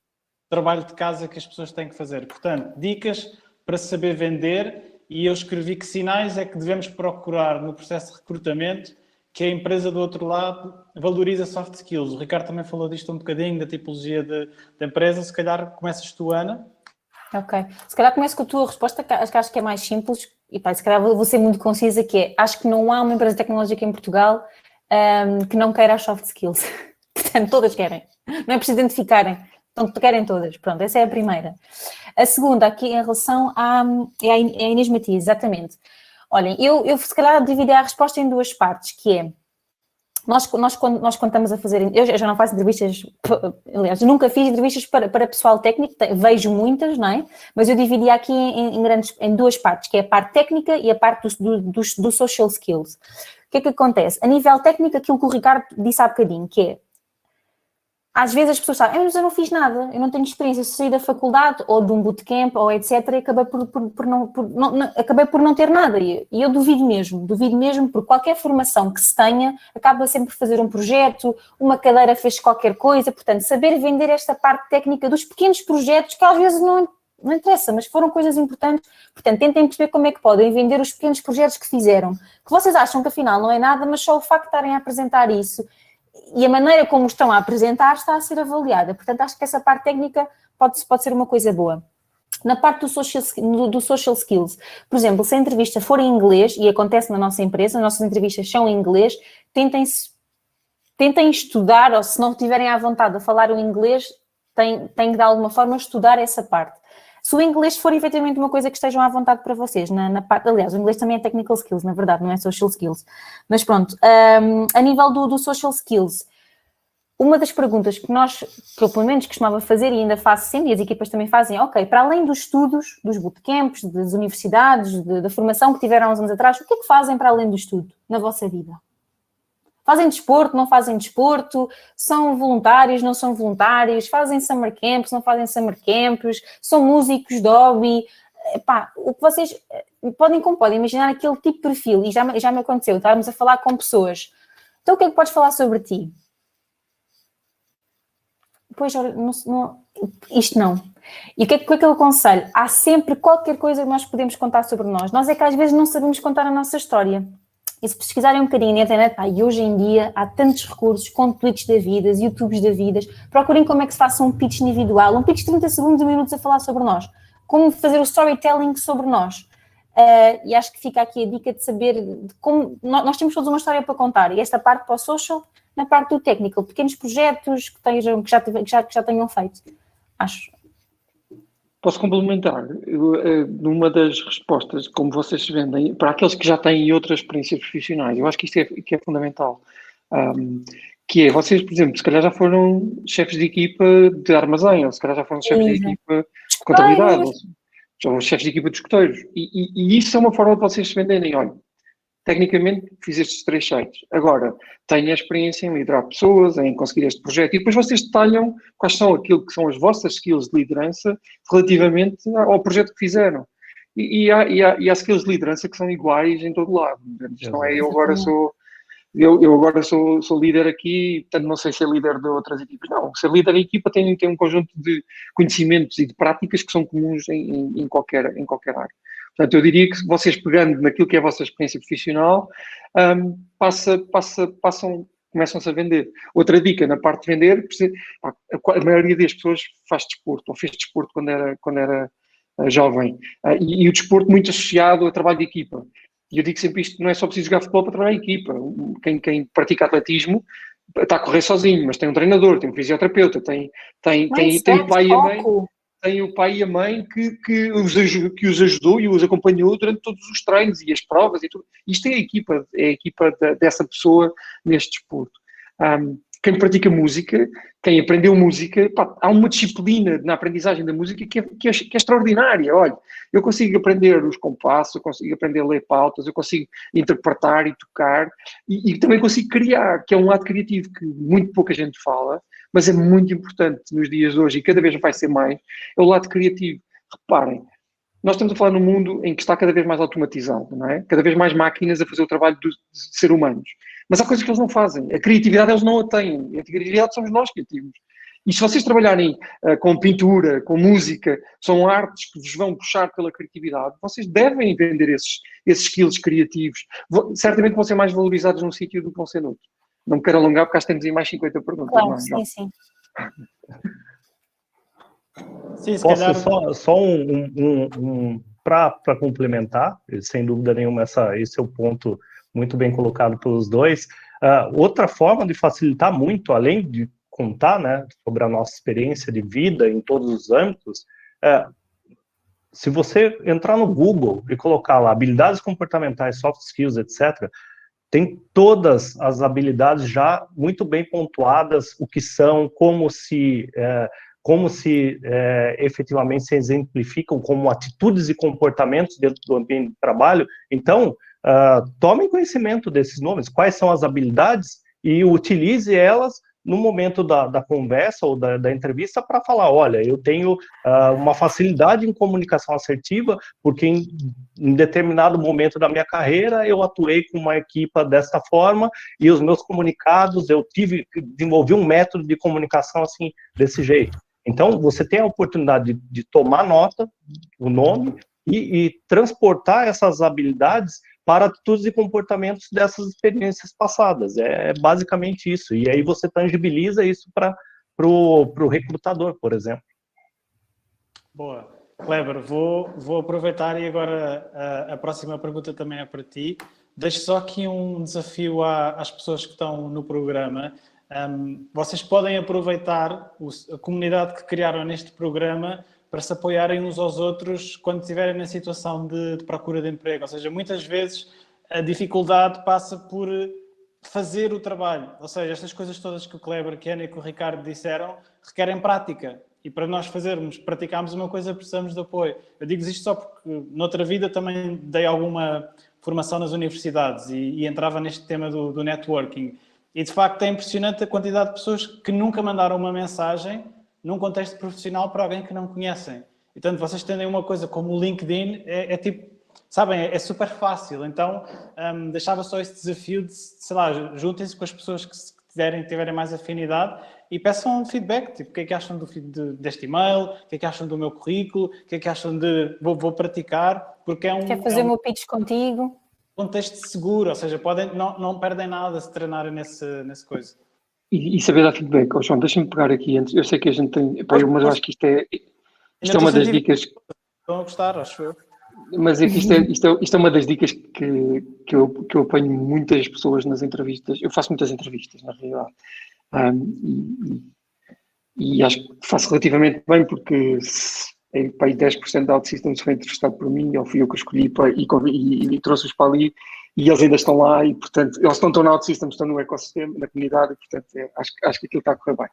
trabalho de casa que as pessoas têm que fazer. Portanto, dicas para saber vender, e eu escrevi que sinais é que devemos procurar no processo de recrutamento que a empresa do outro lado valoriza soft skills. O Ricardo também falou disto um bocadinho, da tipologia de empresa. Se calhar começas tu, Ana. Ok. Se calhar começo com a tua resposta, que acho que é mais simples, e pá, se calhar vou ser muito concisa, que é, acho que não há uma empresa tecnológica em Portugal que não queira as soft skills. Portanto, todas querem. Não é preciso identificarem. Então, querem todas. Pronto, essa é a primeira. A segunda, aqui em relação à Inês Matias, exatamente. Olhem, eu se calhar dividi a resposta em 2 partes, que é, nós quando estamos a fazer, eu já não faço entrevistas, aliás, nunca fiz entrevistas para pessoal técnico, vejo muitas, não é? Mas eu dividi aqui em 2 partes, que é a parte técnica e a parte do social skills. O que é que acontece? A nível técnico, aquilo que o Ricardo disse há bocadinho, que é, às vezes as pessoas sabem, mas eu não fiz nada, eu não tenho experiência, eu saí da faculdade ou de um bootcamp ou etc. e acabei acabei por não ter nada. E eu duvido mesmo, porque qualquer formação que se tenha acaba sempre por fazer um projeto, uma cadeira fez qualquer coisa, portanto, saber vender esta parte técnica dos pequenos projetos que às vezes não interessa, mas foram coisas importantes. Portanto, tentem perceber como é que podem vender os pequenos projetos que fizeram, que vocês acham que afinal não é nada, mas só o facto de estarem a apresentar isso e a maneira como estão a apresentar está a ser avaliada. Portanto, acho que essa parte técnica pode ser uma coisa boa. Na parte do social skills, por exemplo, se a entrevista for em inglês, e acontece na nossa empresa, as nossas entrevistas são em inglês, tentem estudar, ou se não tiverem à vontade de falar o inglês, têm que de alguma forma estudar essa parte. Se o inglês for efetivamente uma coisa que estejam à vontade para vocês, na parte, aliás, o inglês também é technical skills, na verdade, não é social skills. Mas pronto, a nível do social skills, uma das perguntas que eu pelo menos costumava fazer e ainda faço sempre, e as equipas também fazem, ok, para além dos estudos, dos bootcamps, das universidades, da formação que tiveram há uns anos atrás, o que é que fazem para além do estudo na vossa vida? Fazem desporto, não fazem desporto? São voluntários, não são voluntários? Fazem summer camps, não fazem summer camps? São músicos de hobby? Epá, o que vocês podem imaginar aquele tipo de perfil, e já me aconteceu, estávamos a falar com pessoas. Então o que é que podes falar sobre ti? Pois, isto não. E o que é que eu aconselho? Há sempre qualquer coisa que nós podemos contar sobre nós. Nós é que às vezes não sabemos contar a nossa história. E se pesquisarem um bocadinho na internet, e hoje em dia há tantos recursos, com tweets da vida, YouTubes da vida, procurem como é que se faça um pitch individual, um pitch de 30 segundos, 1 minuto a falar sobre nós, como fazer o storytelling sobre nós. E acho que fica aqui a dica de saber de como nós temos todos uma história para contar, e esta parte para o social, na parte do technical, pequenos projetos que já tenham feito, acho. Posso complementar? Numa das respostas, como vocês se vendem, para aqueles que já têm outras experiências profissionais, eu acho que isto é fundamental. Que é, vocês, por exemplo, se calhar já foram chefes de equipa de armazém, ou se calhar já foram chefes de equipa de contabilidade, ou chefes de equipa de escuteiros. E isso é uma forma de vocês se venderem. Olha, tecnicamente fiz estes 3 sites. Agora, tenho a experiência em liderar pessoas, em conseguir este projeto. E depois vocês detalham quais são aquilo que são as vossas skills de liderança relativamente ao projeto que fizeram. E há skills de liderança que são iguais em todo lado. Isto não é eu agora sou líder aqui, portanto não sei ser líder de outras equipas. Não, ser líder da equipa tem um conjunto de conhecimentos e de práticas que são comuns em qualquer área. Portanto, eu diria que vocês, pegando naquilo que é a vossa experiência profissional, começam-se a vender. Outra dica na parte de vender, a maioria das pessoas faz desporto, ou fez desporto quando era jovem. E o desporto muito associado ao trabalho de equipa. E eu digo sempre isto, não é só preciso jogar futebol para trabalhar em equipa. Quem pratica atletismo está a correr sozinho, mas tem um treinador, tem um fisioterapeuta, tem o pai e a mãe, tem o pai e a mãe que os ajudou e os acompanhou durante todos os treinos e as provas e tudo. Isto é a equipa dessa pessoa neste desporto. Quem pratica música, quem aprendeu música, pá, há uma disciplina na aprendizagem da música que é extraordinária. Olha, eu consigo aprender os compassos, eu consigo aprender a ler pautas, eu consigo interpretar e tocar e também consigo criar, que é um lado criativo que muito pouca gente fala, mas é muito importante nos dias de hoje e cada vez vai ser mais, é o lado criativo. Reparem, nós estamos a falar num mundo em que está cada vez mais automatizado, não é? Cada vez mais máquinas a fazer o trabalho de ser humanos. Mas há coisas que eles não fazem. A criatividade eles não a têm. A criatividade somos nós criativos. E se vocês trabalharem com pintura, com música, são artes que vos vão puxar pela criatividade, vocês devem vender esses skills criativos. Certamente vão ser mais valorizados num sítio do que vão ser noutro. Não me quero alongar porque acho que temos aí mais 50 perguntas. Claro, não é? sim, sim. Sim, se Posso calhar... só para complementar, sem dúvida nenhuma, esse é o ponto muito bem colocado pelos dois. Outra forma de facilitar muito, além de contar, né, sobre a nossa experiência de vida em todos os âmbitos, se você entrar no Google e colocar lá habilidades comportamentais, soft skills, etc., tem todas as habilidades já muito bem pontuadas, o que são, como se efetivamente se exemplificam como atitudes e comportamentos dentro do ambiente de trabalho. Então, tomem conhecimento desses nomes, quais são as habilidades e utilize elas no momento da conversa ou da entrevista para falar, olha, eu tenho uma facilidade em comunicação assertiva, porque em determinado momento da minha carreira eu atuei com uma equipa desta forma e os meus comunicados, eu desenvolvi um método de comunicação assim, desse jeito. Então, você tem a oportunidade de tomar nota, o nome, e transportar essas habilidades para atitudes e comportamentos dessas experiências passadas. É basicamente isso. E aí você tangibiliza isso para o recrutador, por exemplo. Boa. Kleber, vou aproveitar e agora a próxima pergunta também é para ti. Deixo só aqui um desafio às pessoas que estão no programa. Vocês podem aproveitar a comunidade que criaram neste programa para se apoiarem uns aos outros quando estiverem na situação de procura de emprego. Ou seja, muitas vezes a dificuldade passa por fazer o trabalho. Ou seja, estas coisas todas que o Kleber, que a Ana e que o Ricardo disseram requerem prática. E para nós praticarmos uma coisa, precisamos de apoio. Eu digo isto só porque noutra vida também dei alguma formação nas universidades e entrava neste tema do networking. E de facto é impressionante a quantidade de pessoas que nunca mandaram uma mensagem num contexto profissional para alguém que não conhecem. E, portanto, vocês têm uma coisa como o LinkedIn, é tipo, sabem, é super fácil. Então, deixava só esse desafio de, sei lá, juntem-se com as pessoas que tiverem mais afinidade e peçam feedback, tipo, o que é que acham deste e-mail, o que é que acham do meu currículo, o que é que acham de vou praticar, porque é um... Quer fazer o meu pitch contigo? Contexto seguro, ou seja, não perdem nada se treinarem nesse coisa. E saber dar feedback. Oh, João, deixa-me pegar aqui antes. Eu sei que a gente tem... mas eu acho que isto é uma das dicas... Estão a gostar, acho eu. Mas é que isto é uma das dicas que eu apanho muitas pessoas nas entrevistas. Eu faço muitas entrevistas, na realidade. E acho que faço relativamente bem, porque para aí 10% da OutSystems foi entrevistado por mim, ou fui eu que escolhi e trouxe-os para ali, e eles ainda estão lá, e portanto, eles não estão na OutSystems, estão no ecossistema, na comunidade, e portanto, acho que aquilo está a correr bem.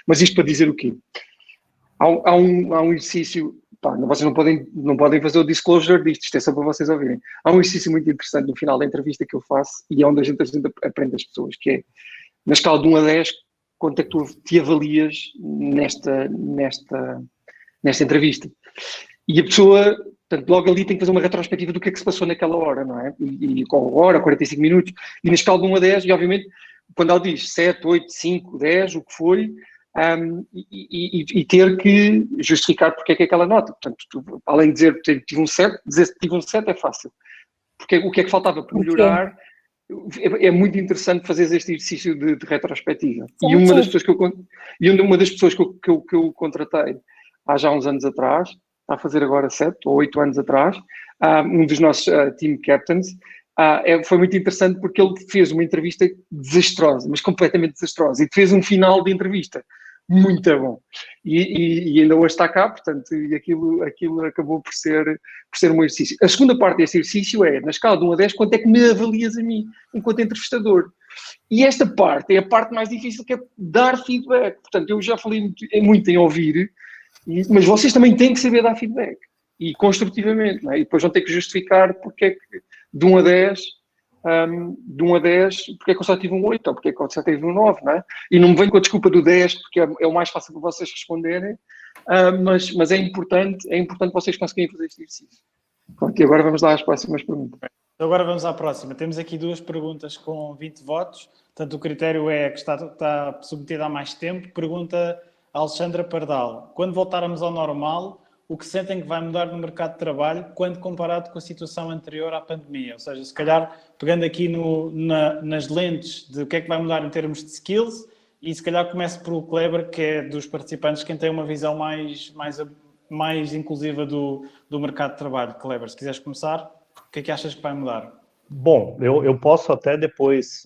Mas isto para dizer o quê? Há um exercício, pá, vocês não podem fazer o disclosure disto, isto é só para vocês ouvirem. Há um exercício muito interessante no final da entrevista que eu faço, e é onde a gente aprende as pessoas, que é, na escala de 1 a 10, quanto é que tu te avalias nesta entrevista? E a pessoa, portanto, logo ali tem que fazer uma retrospectiva do que é que se passou naquela hora, não é? E com a hora, 45 minutos, e na escala de 1 a 10, e obviamente, quando ela diz 7, 8, 5, 10, o que foi, e ter que justificar porque é que aquela nota. Portanto, além de dizer que tive um 7, dizer que tive um 7 é fácil. Porque o que é que faltava para melhorar? É muito interessante fazer este exercício de retrospectiva. E uma das pessoas que eu contratei há já uns anos atrás, está a fazer agora 7 ou 8 anos atrás, um dos nossos team captains, foi muito interessante porque ele fez uma entrevista desastrosa, mas completamente desastrosa, e fez um final de entrevista muito bom. E ainda hoje está cá, portanto, e aquilo acabou por ser um exercício. A segunda parte desse exercício é, na escala de 1 a 10, quanto é que me avalias a mim, enquanto entrevistador? E esta parte é a parte mais difícil, que é dar feedback. Portanto, eu já falei muito em ouvir, mas vocês também têm que saber dar feedback. E construtivamente, não é? E depois vão ter que justificar porque é que de 1 a 10, porque é que eu só tive um 8 ou porque é que eu só tive um 9, não é? E não me venho com a desculpa do 10, porque é o mais fácil para vocês responderem, mas é importante vocês conseguirem fazer este exercício. Pronto, e agora vamos lá às próximas perguntas. Agora vamos à próxima. Temos aqui 2 perguntas com 20 votos. Portanto, o critério é que está submetido há mais tempo. Pergunta a Alexandra Pardal. Quando voltarmos ao normal, o que sentem que vai mudar no mercado de trabalho quando comparado com a situação anterior à pandemia? Ou seja, se calhar pegando aqui nas lentes de o que é que vai mudar em termos de skills, e se calhar começo por o Kleber, que é dos participantes quem tem uma visão mais inclusiva do mercado de trabalho. Kleber, se quiseres começar, o que é que achas que vai mudar? Bom, eu posso até depois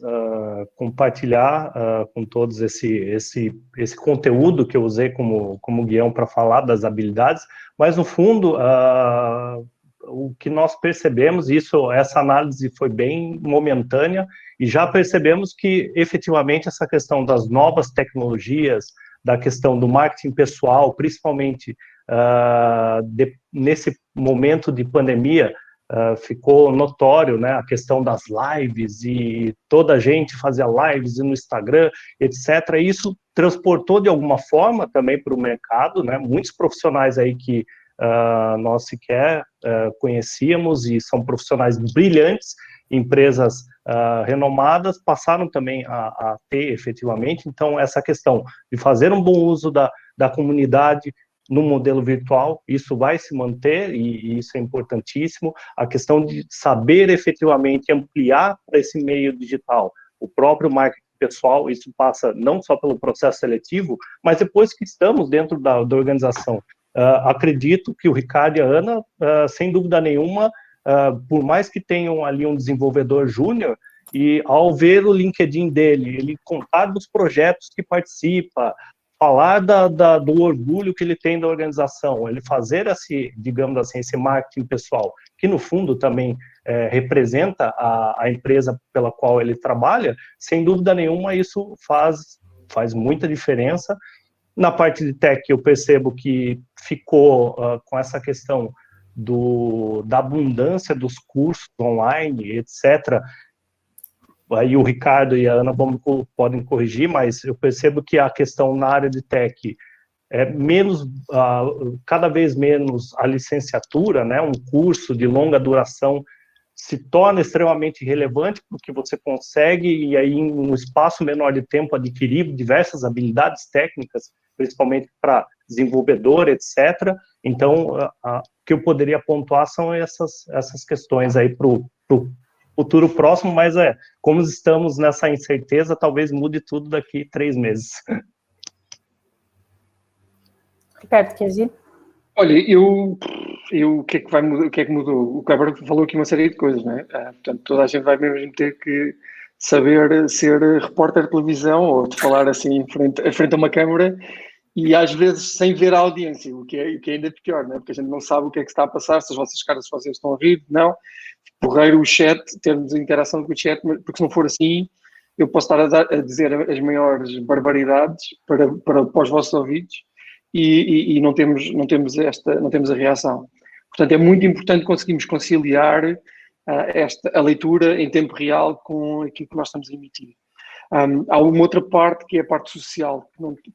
compartilhar com todos esse conteúdo que eu usei como guião para falar das habilidades, mas no fundo, o que nós percebemos, essa análise foi bem momentânea, e já percebemos que efetivamente essa questão das novas tecnologias, da questão do marketing pessoal, principalmente nesse momento de pandemia, ficou notório, né, a questão das lives, e toda a gente fazia lives no Instagram, etc. E isso transportou de alguma forma também para o mercado, né, muitos profissionais aí que nós sequer conhecíamos, e são profissionais brilhantes, empresas renomadas, passaram também a ter efetivamente. Então, essa questão de fazer um bom uso da comunidade no modelo virtual, isso vai se manter, e isso é importantíssimo. A questão de saber efetivamente ampliar para esse meio digital o próprio marketing pessoal, isso passa não só pelo processo seletivo, mas depois que estamos dentro da organização. Acredito que o Ricardo e a Ana, sem dúvida nenhuma, por mais que tenham ali um desenvolvedor júnior, e ao ver o LinkedIn dele, ele contar dos projetos que participa, falar do orgulho que ele tem da organização, ele fazer digamos assim, esse marketing pessoal, que no fundo também representa a empresa pela qual ele trabalha, sem dúvida nenhuma isso faz muita diferença. Na parte de tech, eu percebo que ficou com essa questão da abundância dos cursos online, etc. Aí o Ricardo e a Ana podem corrigir, mas eu percebo que a questão na área de tech é cada vez menos a licenciatura, né? Um curso de longa duração se torna extremamente relevante, porque você consegue, e aí em um espaço menor de tempo, adquirir diversas habilidades técnicas, principalmente para desenvolvedor, etc. Então, o que eu poderia pontuar são essas questões aí para o futuro próximo, mas como estamos nessa incerteza, talvez mude tudo daqui a 3 meses. Ricardo, queres ir? Olha, o que é que vai mudar, o que é que mudou? O Kleber falou aqui uma série de coisas, não é? Portanto, toda a gente vai mesmo ter que saber ser repórter de televisão, ou de falar assim em frente a uma câmara, e às vezes sem ver a audiência, o que é ainda pior, não é? Porque a gente não sabe o que é que está a passar, se as vossas caras, se vocês estão a rir, não. Porreiro o chat, termos interação com o chat, porque se não for assim, eu posso estar a dizer as maiores barbaridades para os vossos ouvidos, e não temos a reação. Portanto, é muito importante conseguirmos conciliar a leitura em tempo real com aquilo que nós estamos a emitir. Há uma outra parte, que é a parte social,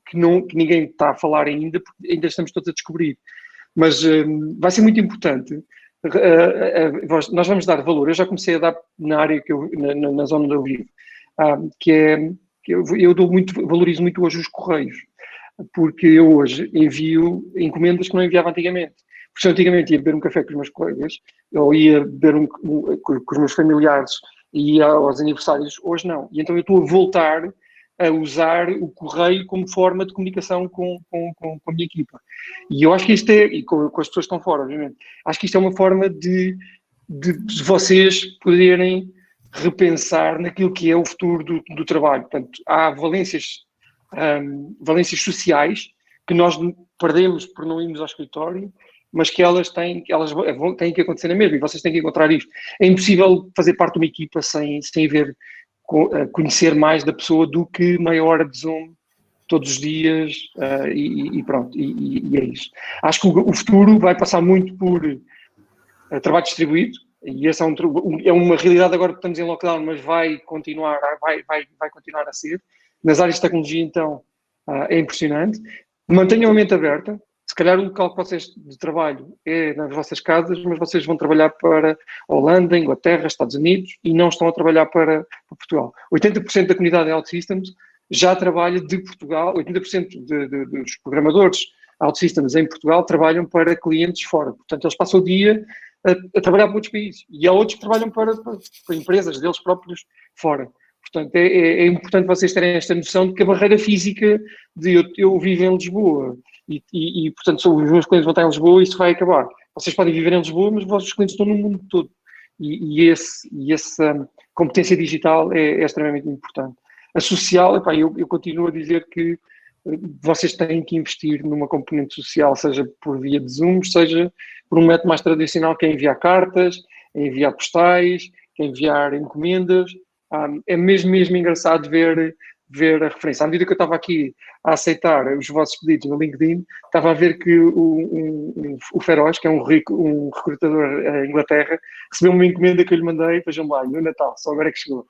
que ninguém está a falar ainda, porque ainda estamos todos a descobrir. Mas vai ser muito importante. Nós vamos dar valor. Eu já comecei a dar na área na zona onde eu vivo, que eu valorizo muito hoje os correios, porque eu hoje envio encomendas que não enviava antigamente. Porque antigamente ia beber um café com os meus colegas, ou ia beber com os meus familiares, e ia aos aniversários. Hoje não. E então eu estou a voltar a usar o correio como forma de comunicação com a minha equipa. E eu acho que isto e com as pessoas que estão fora, obviamente, acho que isto é uma forma de de vocês poderem repensar naquilo que é o futuro do trabalho. Portanto, há valências sociais que nós perdemos por não irmos ao escritório, mas que elas têm que acontecer na mesma, e vocês têm que encontrar isto. É impossível fazer parte de uma equipa sem conhecer mais da pessoa do que meia hora de Zoom todos os dias, e pronto, e é isso. Acho que o futuro vai passar muito por trabalho distribuído, e essa é uma realidade agora que estamos em lockdown, mas vai continuar a ser. Nas áreas de tecnologia, então, é impressionante. Mantenham a mente aberta. Se calhar o local que vocês de trabalho é nas vossas casas, mas vocês vão trabalhar para Holanda, Inglaterra, Estados Unidos e não estão a trabalhar para Portugal. 80% da comunidade de OutSystems já trabalha de Portugal, 80% dos programadores OutSystems em Portugal trabalham para clientes fora. Portanto, eles passam o dia a trabalhar para outros países. E há outros que trabalham para empresas deles próprios fora. Portanto, é importante vocês terem esta noção de que a barreira física de eu vivo em Lisboa e portanto, os meus clientes vão estar em Lisboa e isso vai acabar. Vocês podem viver em Lisboa, mas os vossos clientes estão no mundo todo. E essa competência digital é extremamente importante. A social, eu continuo a dizer que vocês têm que investir numa componente social, seja por via de Zoom, seja por um método mais tradicional, que é enviar cartas, é enviar postais, que é enviar encomendas. É mesmo engraçado ver a referência. À medida que eu estava aqui a aceitar os vossos pedidos no LinkedIn, estava a ver que o Feroz, que é um recrutador em Inglaterra, recebeu uma encomenda que eu lhe mandei, vejam lá, no Natal, só agora é que chegou.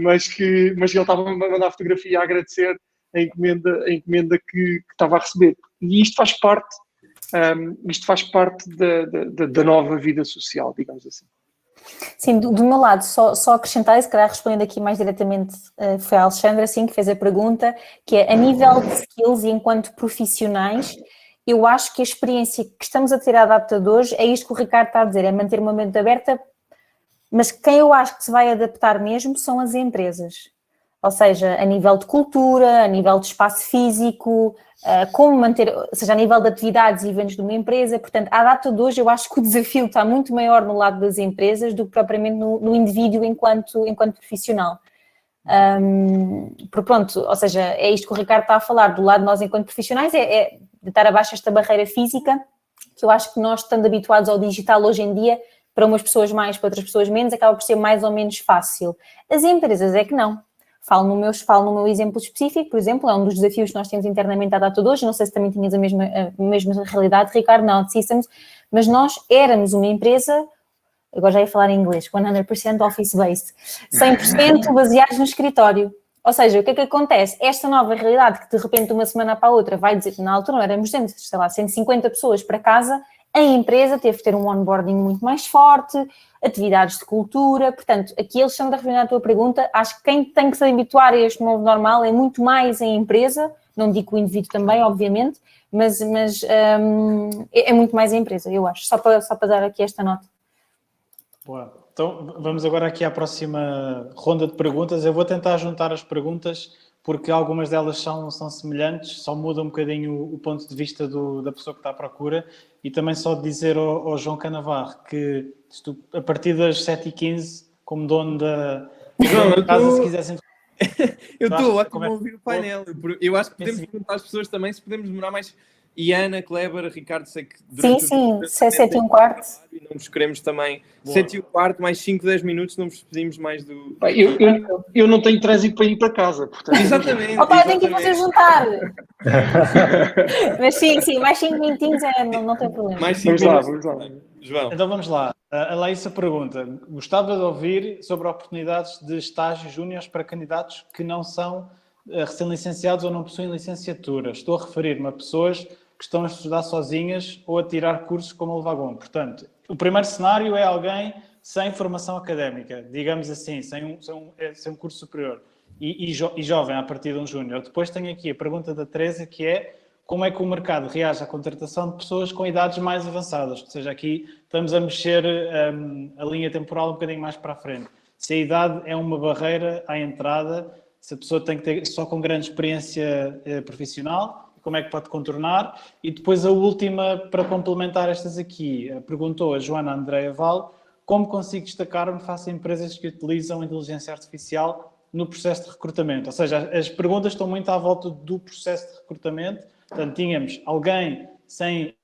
Mas ele estava a mandar a fotografia a agradecer a encomenda que estava a receber. E isto faz parte da nova vida social, digamos assim. Sim, do meu lado, só acrescentar, e se calhar respondendo aqui mais diretamente, foi a Alexandra, assim, que fez a pergunta, que é, a nível de skills e enquanto profissionais, eu acho que a experiência que estamos a ter adaptadores é isto que o Ricardo está a dizer, é manter uma mente aberta, mas quem eu acho que se vai adaptar mesmo são as empresas. Ou seja, a nível de cultura, a nível de espaço físico, como manter, ou seja, a nível de atividades e eventos de uma empresa. Portanto, a data de hoje eu acho que o desafio está muito maior no lado das empresas do que propriamente no indivíduo enquanto profissional. Porque pronto, ou seja, é isto que o Ricardo está a falar, do lado de nós enquanto profissionais, é deitar abaixo esta barreira física, que eu acho que nós, estando habituados ao digital hoje em dia, para umas pessoas mais, para outras pessoas menos, acaba por ser mais ou menos fácil. As empresas é que não. Falo no meu exemplo específico, por exemplo, é um dos desafios que nós temos internamente à data de hoje, não sei se também tinhas a mesma realidade, Ricardo, na OutSystems, mas nós éramos uma empresa, agora já ia falar em inglês, 100% office-based, 100% baseados no escritório. Ou seja, o que é que acontece? Esta nova realidade que de repente de uma semana para a outra vai dizer que na altura não éramos 150 pessoas para casa, a empresa teve que ter um onboarding muito mais forte, atividades de cultura, portanto, aqui Alexandre, respondendo à tua pergunta, acho que quem tem que se habituar a este novo normal é muito mais a empresa, não digo o indivíduo também, obviamente, mas é muito mais a empresa, eu acho, só para dar aqui esta nota. Boa. Então, vamos agora aqui à próxima ronda de perguntas. Eu vou tentar juntar as perguntas, porque algumas delas são semelhantes, só muda um bocadinho o ponto de vista da pessoa que está à procura. E também só dizer ao João Canavarro que a partir das 7h15, como dono da casa, se quisessem... Eu estou ótimo a ouvir o painel. Eu acho que podemos perguntar às pessoas também se podemos demorar mais. E Ana, Kleber, Ricardo, sei que... Sim, 7h15. E não vos queremos também... 7h15, mais 5, 10 minutos, não vos pedimos mais do... Eu não tenho trânsito para ir para casa, portanto... Exatamente. Opa, tem que ir fazer juntar. Mas sim, mais 5 minutinhos não tem problema. Mais 5 vamos lá. João. Então vamos lá. A Laísa pergunta, gostava de ouvir sobre oportunidades de estágio júniores para candidatos que não são recém-licenciados ou não possuem licenciatura. Estou a referir-me a pessoas que estão a estudar sozinhas ou a tirar cursos como o Levagon. Portanto, o primeiro cenário é alguém sem formação académica, digamos assim, sem um curso superior e jovem a partir de um júnior. Depois tenho aqui a pergunta da Teresa, que é como é que o mercado reage à contratação de pessoas com idades mais avançadas. Ou seja, aqui estamos a mexer a linha temporal um bocadinho mais para a frente. Se a idade é uma barreira à entrada, se a pessoa tem que ter só com grande experiência profissional, como é que pode contornar? E depois a última, para complementar estas aqui, perguntou a Joana Andreia Val como consigo destacar-me face a empresas que utilizam inteligência artificial no processo de recrutamento. Ou seja, as perguntas estão muito à volta do processo de recrutamento. Portanto, tínhamos alguém sem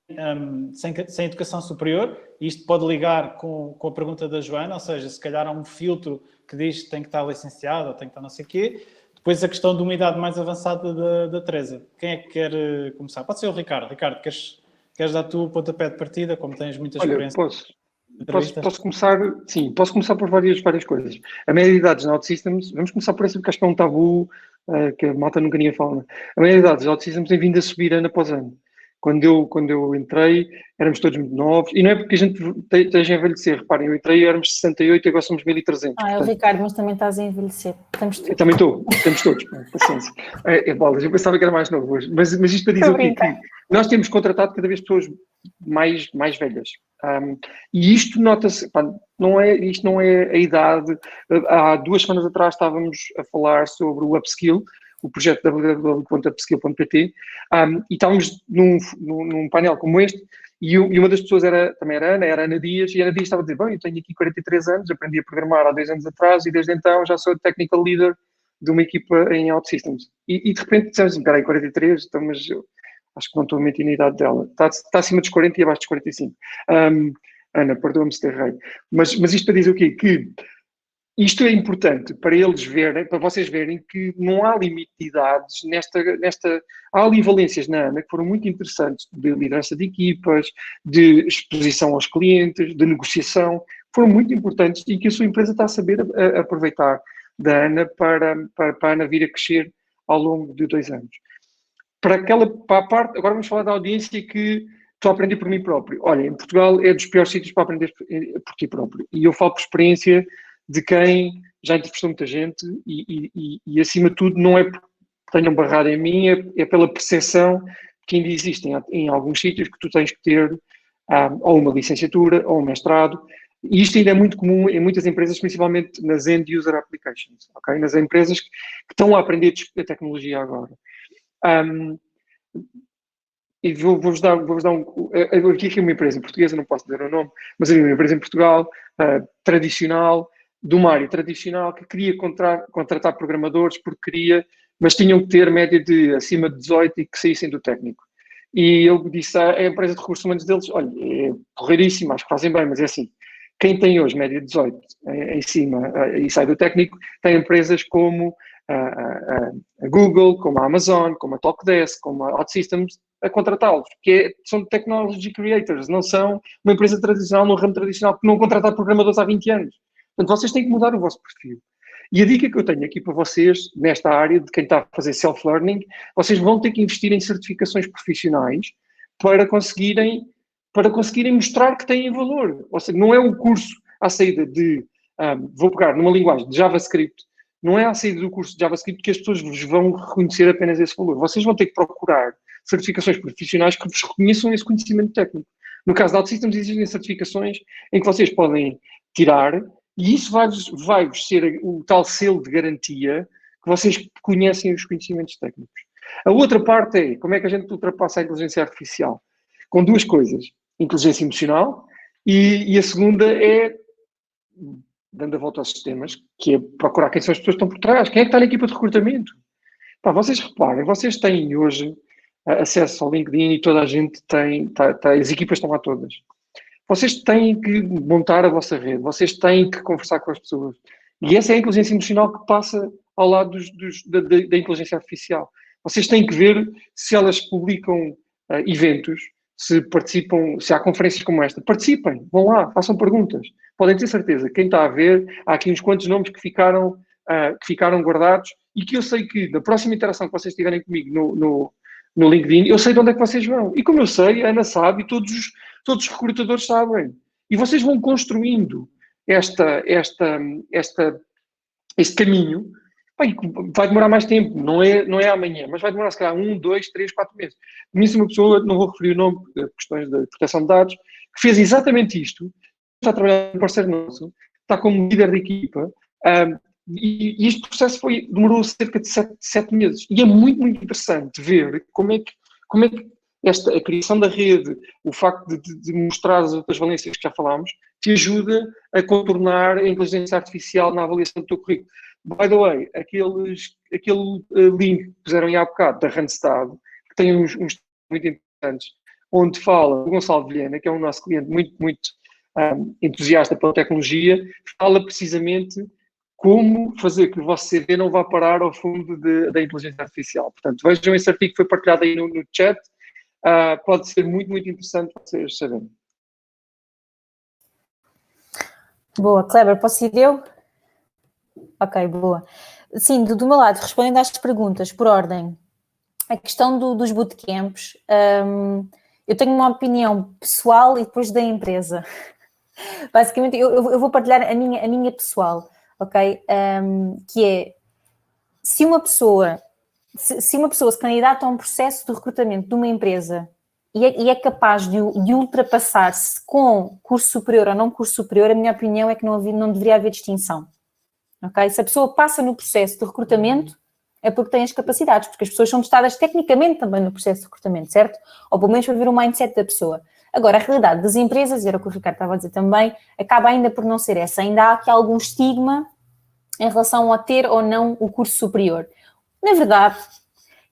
educação superior, e isto pode ligar com a pergunta da Joana, ou seja, se calhar há um filtro que diz que tem que estar licenciado ou tem que estar não sei o quê. Depois a questão de uma idade mais avançada da Teresa. Quem é que quer começar? Pode ser o Ricardo. Ricardo, queres dar tu o pontapé de partida, como tens muita experiência? Posso começar, sim, posso começar por várias coisas. A média de idades na OutSystems, vamos começar por esse, porque acho que é um tabu que a malta nunca ninguém fala. A média de idades na OutSystems tem vindo a subir ano após ano. Quando eu entrei, éramos todos muito novos, e não é porque a gente esteja a envelhecer, reparem, eu entrei, éramos 68 e agora somos 1300. É o Ricardo, mas também estás a envelhecer. Eu também estou, estamos todos, paciência. Bolas, eu pensava que era mais novo hoje, mas isto para dizer o quê? Que nós temos contratado cada vez pessoas mais velhas. E isto nota-se, isto não é a idade. Há 2 semanas atrás estávamos a falar sobre o Upskill, o projeto www.upskill.pt, e estávamos num painel como este, e uma das pessoas também era a Ana Dias, e a Ana Dias estava a dizer, bom, eu tenho aqui 43 anos, aprendi a programar há 2 anos atrás, e desde então já sou Technical Leader de uma equipa em OutSystems. E de repente dissemos assim, peraí, 43, então, mas eu acho que não estou a mentir na idade dela. Está acima dos 40 e abaixo dos 45. Ana, perdoa-me se errei. Mas isto para dizer o quê? Que isto é importante para eles verem, para vocês verem que não há limite de idades há ali valências na ANA que foram muito interessantes, de liderança de equipas, de exposição aos clientes, de negociação, foram muito importantes e que a sua empresa está a saber aproveitar da ANA para a ANA vir a crescer ao longo de 2 anos. Para a parte, agora vamos falar da audiência que estou a aprender por mim próprio. Olha, em Portugal é dos piores sítios para aprender por ti próprio. E eu falo por experiência de quem já entrevistou muita gente e acima de tudo, não é porque tenham barrado em mim, é pela percepção que ainda existem em alguns sítios que tu tens que ter ou uma licenciatura ou um mestrado. E isto ainda é muito comum em muitas empresas, principalmente nas end-user applications, okay? Nas empresas que estão a aprender a tecnologia agora. E vou-vos dar aqui uma empresa portuguesa, não posso dizer o nome, mas é uma empresa em Portugal, tradicional, de uma área tradicional, que queria contratar programadores porque queria, mas tinham que ter média de acima de 18 e que saíssem do técnico. E eu disse à empresa de recursos humanos deles, olha, é porreiríssimo, acho que fazem bem, mas é assim, quem tem hoje média de 18 em cima e sai do técnico, tem empresas como a Google, como a Amazon, como a Talkdesk, como a OutSystems, a contratá-los, são technology creators, não são uma empresa tradicional, num ramo tradicional, que não contratar programadores há 20 anos. Portanto, vocês têm que mudar o vosso perfil. E a dica que eu tenho aqui para vocês, nesta área de quem está a fazer self-learning, vocês vão ter que investir em certificações profissionais para conseguirem mostrar que têm valor. Ou seja, não é um curso à saída de, vou pegar numa linguagem de JavaScript, não é à saída do curso de JavaScript que as pessoas vos vão reconhecer apenas esse valor. Vocês vão ter que procurar certificações profissionais que vos reconheçam esse conhecimento técnico. No caso da OutSystems, existem certificações em que vocês podem tirar e isso vai-vos ser o tal selo de garantia que vocês conhecem os conhecimentos técnicos. A outra parte é como é que a gente ultrapassa a inteligência artificial? Com 2 coisas. Inteligência emocional e a segunda é, dando a volta aos sistemas, que é procurar quem são as pessoas que estão por trás. Quem é que está na equipa de recrutamento? Vocês reparem, vocês têm hoje acesso ao LinkedIn e toda a gente tem, as equipas estão lá todas. Vocês têm que montar a vossa rede, vocês têm que conversar com as pessoas. E essa é a inteligência emocional que passa ao lado da inteligência artificial. Vocês têm que ver se elas publicam eventos, se participam, se há conferências como esta. Participem, vão lá, façam perguntas. Podem ter certeza, quem está a ver, há aqui uns quantos nomes que ficaram guardados e que eu sei que na próxima interação que vocês tiverem comigo no LinkedIn, eu sei de onde é que vocês vão. E como eu sei, a Ana sabe e todos os recrutadores sabem. E vocês vão construindo este caminho. Vai demorar mais tempo, não é amanhã, mas vai demorar se calhar 1, 2, 3, 4 meses. Conheço uma pessoa, não vou referir o nome, por questões de proteção de dados, que fez exatamente isto, está a trabalhar com um parceiro nosso, está como líder de equipa, e este processo demorou cerca de 7 meses. E é muito, muito interessante ver como é que a criação da rede, o facto de mostrar as outras valências que já falámos, te ajuda a contornar a inteligência artificial na avaliação do teu currículo. By the way, aquele link que puseram aí há bocado da Randstad, que tem uns muito interessantes, onde fala o Gonçalo Vilhena, que é um nosso cliente muito entusiasta pela tecnologia, fala precisamente como fazer que o vosso CV não vá parar ao fundo da inteligência artificial. Portanto, vejam esse artigo que foi partilhado aí no chat, pode ser muito interessante para vocês saberem. Boa, Kleber, posso ir eu? Ok, boa. Sim, do meu lado, respondendo às perguntas, por ordem, a questão dos bootcamps, eu tenho uma opinião pessoal e depois da empresa. Basicamente, eu vou partilhar a minha pessoal, ok? Que é, se uma pessoa se candidata a um processo de recrutamento de uma empresa e é capaz de ultrapassar-se com curso superior ou não curso superior, a minha opinião é que não deveria haver distinção. Okay? Se a pessoa passa no processo de recrutamento, é porque tem as capacidades, porque as pessoas são testadas tecnicamente também no processo de recrutamento, certo? Ou pelo menos para ver o mindset da pessoa. Agora, a realidade das empresas, e era o que o Ricardo estava a dizer também, acaba ainda por não ser essa. Ainda há aqui algum estigma em relação a ter ou não o curso superior. Na verdade,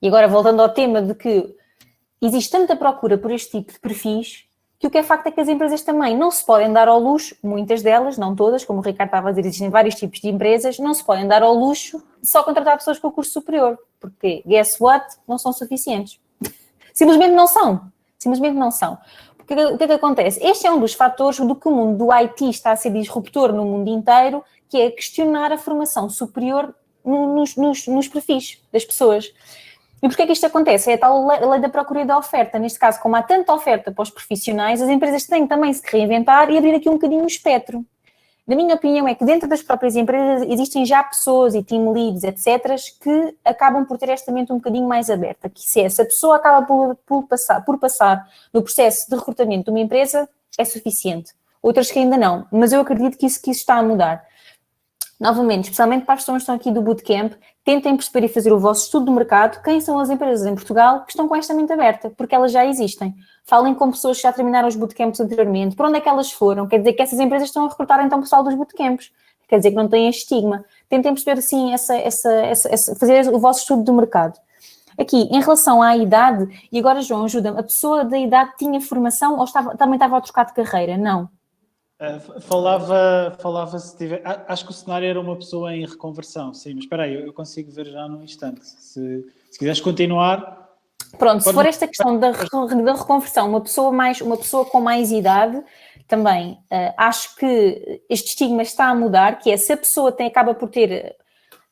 e agora voltando ao tema de que existe tanta procura por este tipo de perfis, que o que é facto é que as empresas também não se podem dar ao luxo, muitas delas, não todas, como o Ricardo estava a dizer, existem vários tipos de empresas, não se podem dar ao luxo de só contratar pessoas com o curso superior, porque, guess what, não são suficientes. Simplesmente não são. Porque o que é que acontece? Este é um dos fatores do que o mundo do IT está a ser disruptor no mundo inteiro, que é questionar a formação superior nos perfis das pessoas. E porquê é que isto acontece? É a tal lei da procura e da oferta. Neste caso, como há tanta oferta para os profissionais, as empresas têm também de se reinventar e abrir aqui um bocadinho o espectro. Na minha opinião é que dentro das próprias empresas existem já pessoas e team leads, etc., que acabam por ter esta mente um bocadinho mais aberta. Que se essa pessoa acaba por passar no processo de recrutamento de uma empresa, é suficiente. Outras que ainda não. Mas eu acredito que isso está a mudar. Novamente, especialmente para as pessoas que estão aqui do bootcamp, tentem perceber e fazer o vosso estudo do mercado, quem são as empresas em Portugal que estão com esta mente aberta, porque elas já existem. Falem com pessoas que já terminaram os bootcamps anteriormente, para onde é que elas foram, quer dizer que essas empresas estão a recrutar então o pessoal dos bootcamps, quer dizer que não têm estigma. Tentem perceber assim, fazer o vosso estudo do mercado. Aqui, em relação à idade, e agora João, ajuda-me, a pessoa da idade tinha formação ou também estava a trocar de carreira? Não. Falava se tiver. Acho que o cenário era uma pessoa em reconversão, sim, mas espera aí, eu consigo ver já num instante. Se quiseres continuar. Pronto, se for esta questão da reconversão, uma pessoa com mais idade, também acho que este estigma está a mudar, que é se a pessoa acaba por ter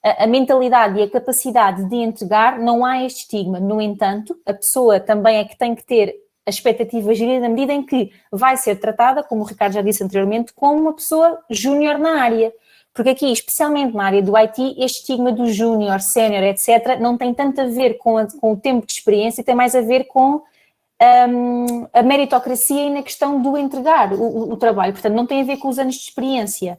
a mentalidade e a capacidade de entregar, não há este estigma. No entanto, a pessoa também é que tem que ter a expectativa gerida na medida em que vai ser tratada, como o Ricardo já disse anteriormente, como uma pessoa júnior na área. Porque aqui, especialmente na área do IT, este estigma do júnior, sénior, etc., não tem tanto a ver com o tempo de experiência, tem mais a ver com a meritocracia e na questão do entregar o trabalho. Portanto, não tem a ver com os anos de experiência.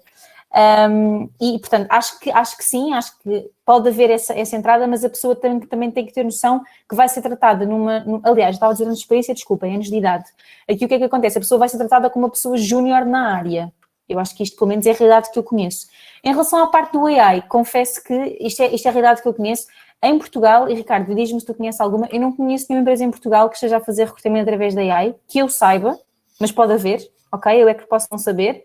E, portanto, acho que sim, acho que pode haver essa entrada, mas a pessoa também tem que ter noção que vai ser tratada aliás, estava a dizer anos de experiência, desculpa, anos de idade. Aqui o que é que acontece? A pessoa vai ser tratada como uma pessoa júnior na área. Eu acho que isto, pelo menos, é a realidade que eu conheço. Em relação à parte do AI, confesso que isto é a realidade que eu conheço. Em Portugal, e Ricardo, diz-me se tu conheces alguma, eu não conheço nenhuma empresa em Portugal que esteja a fazer recrutamento através da AI, que eu saiba, mas pode haver, ok? Eu é que posso não saber.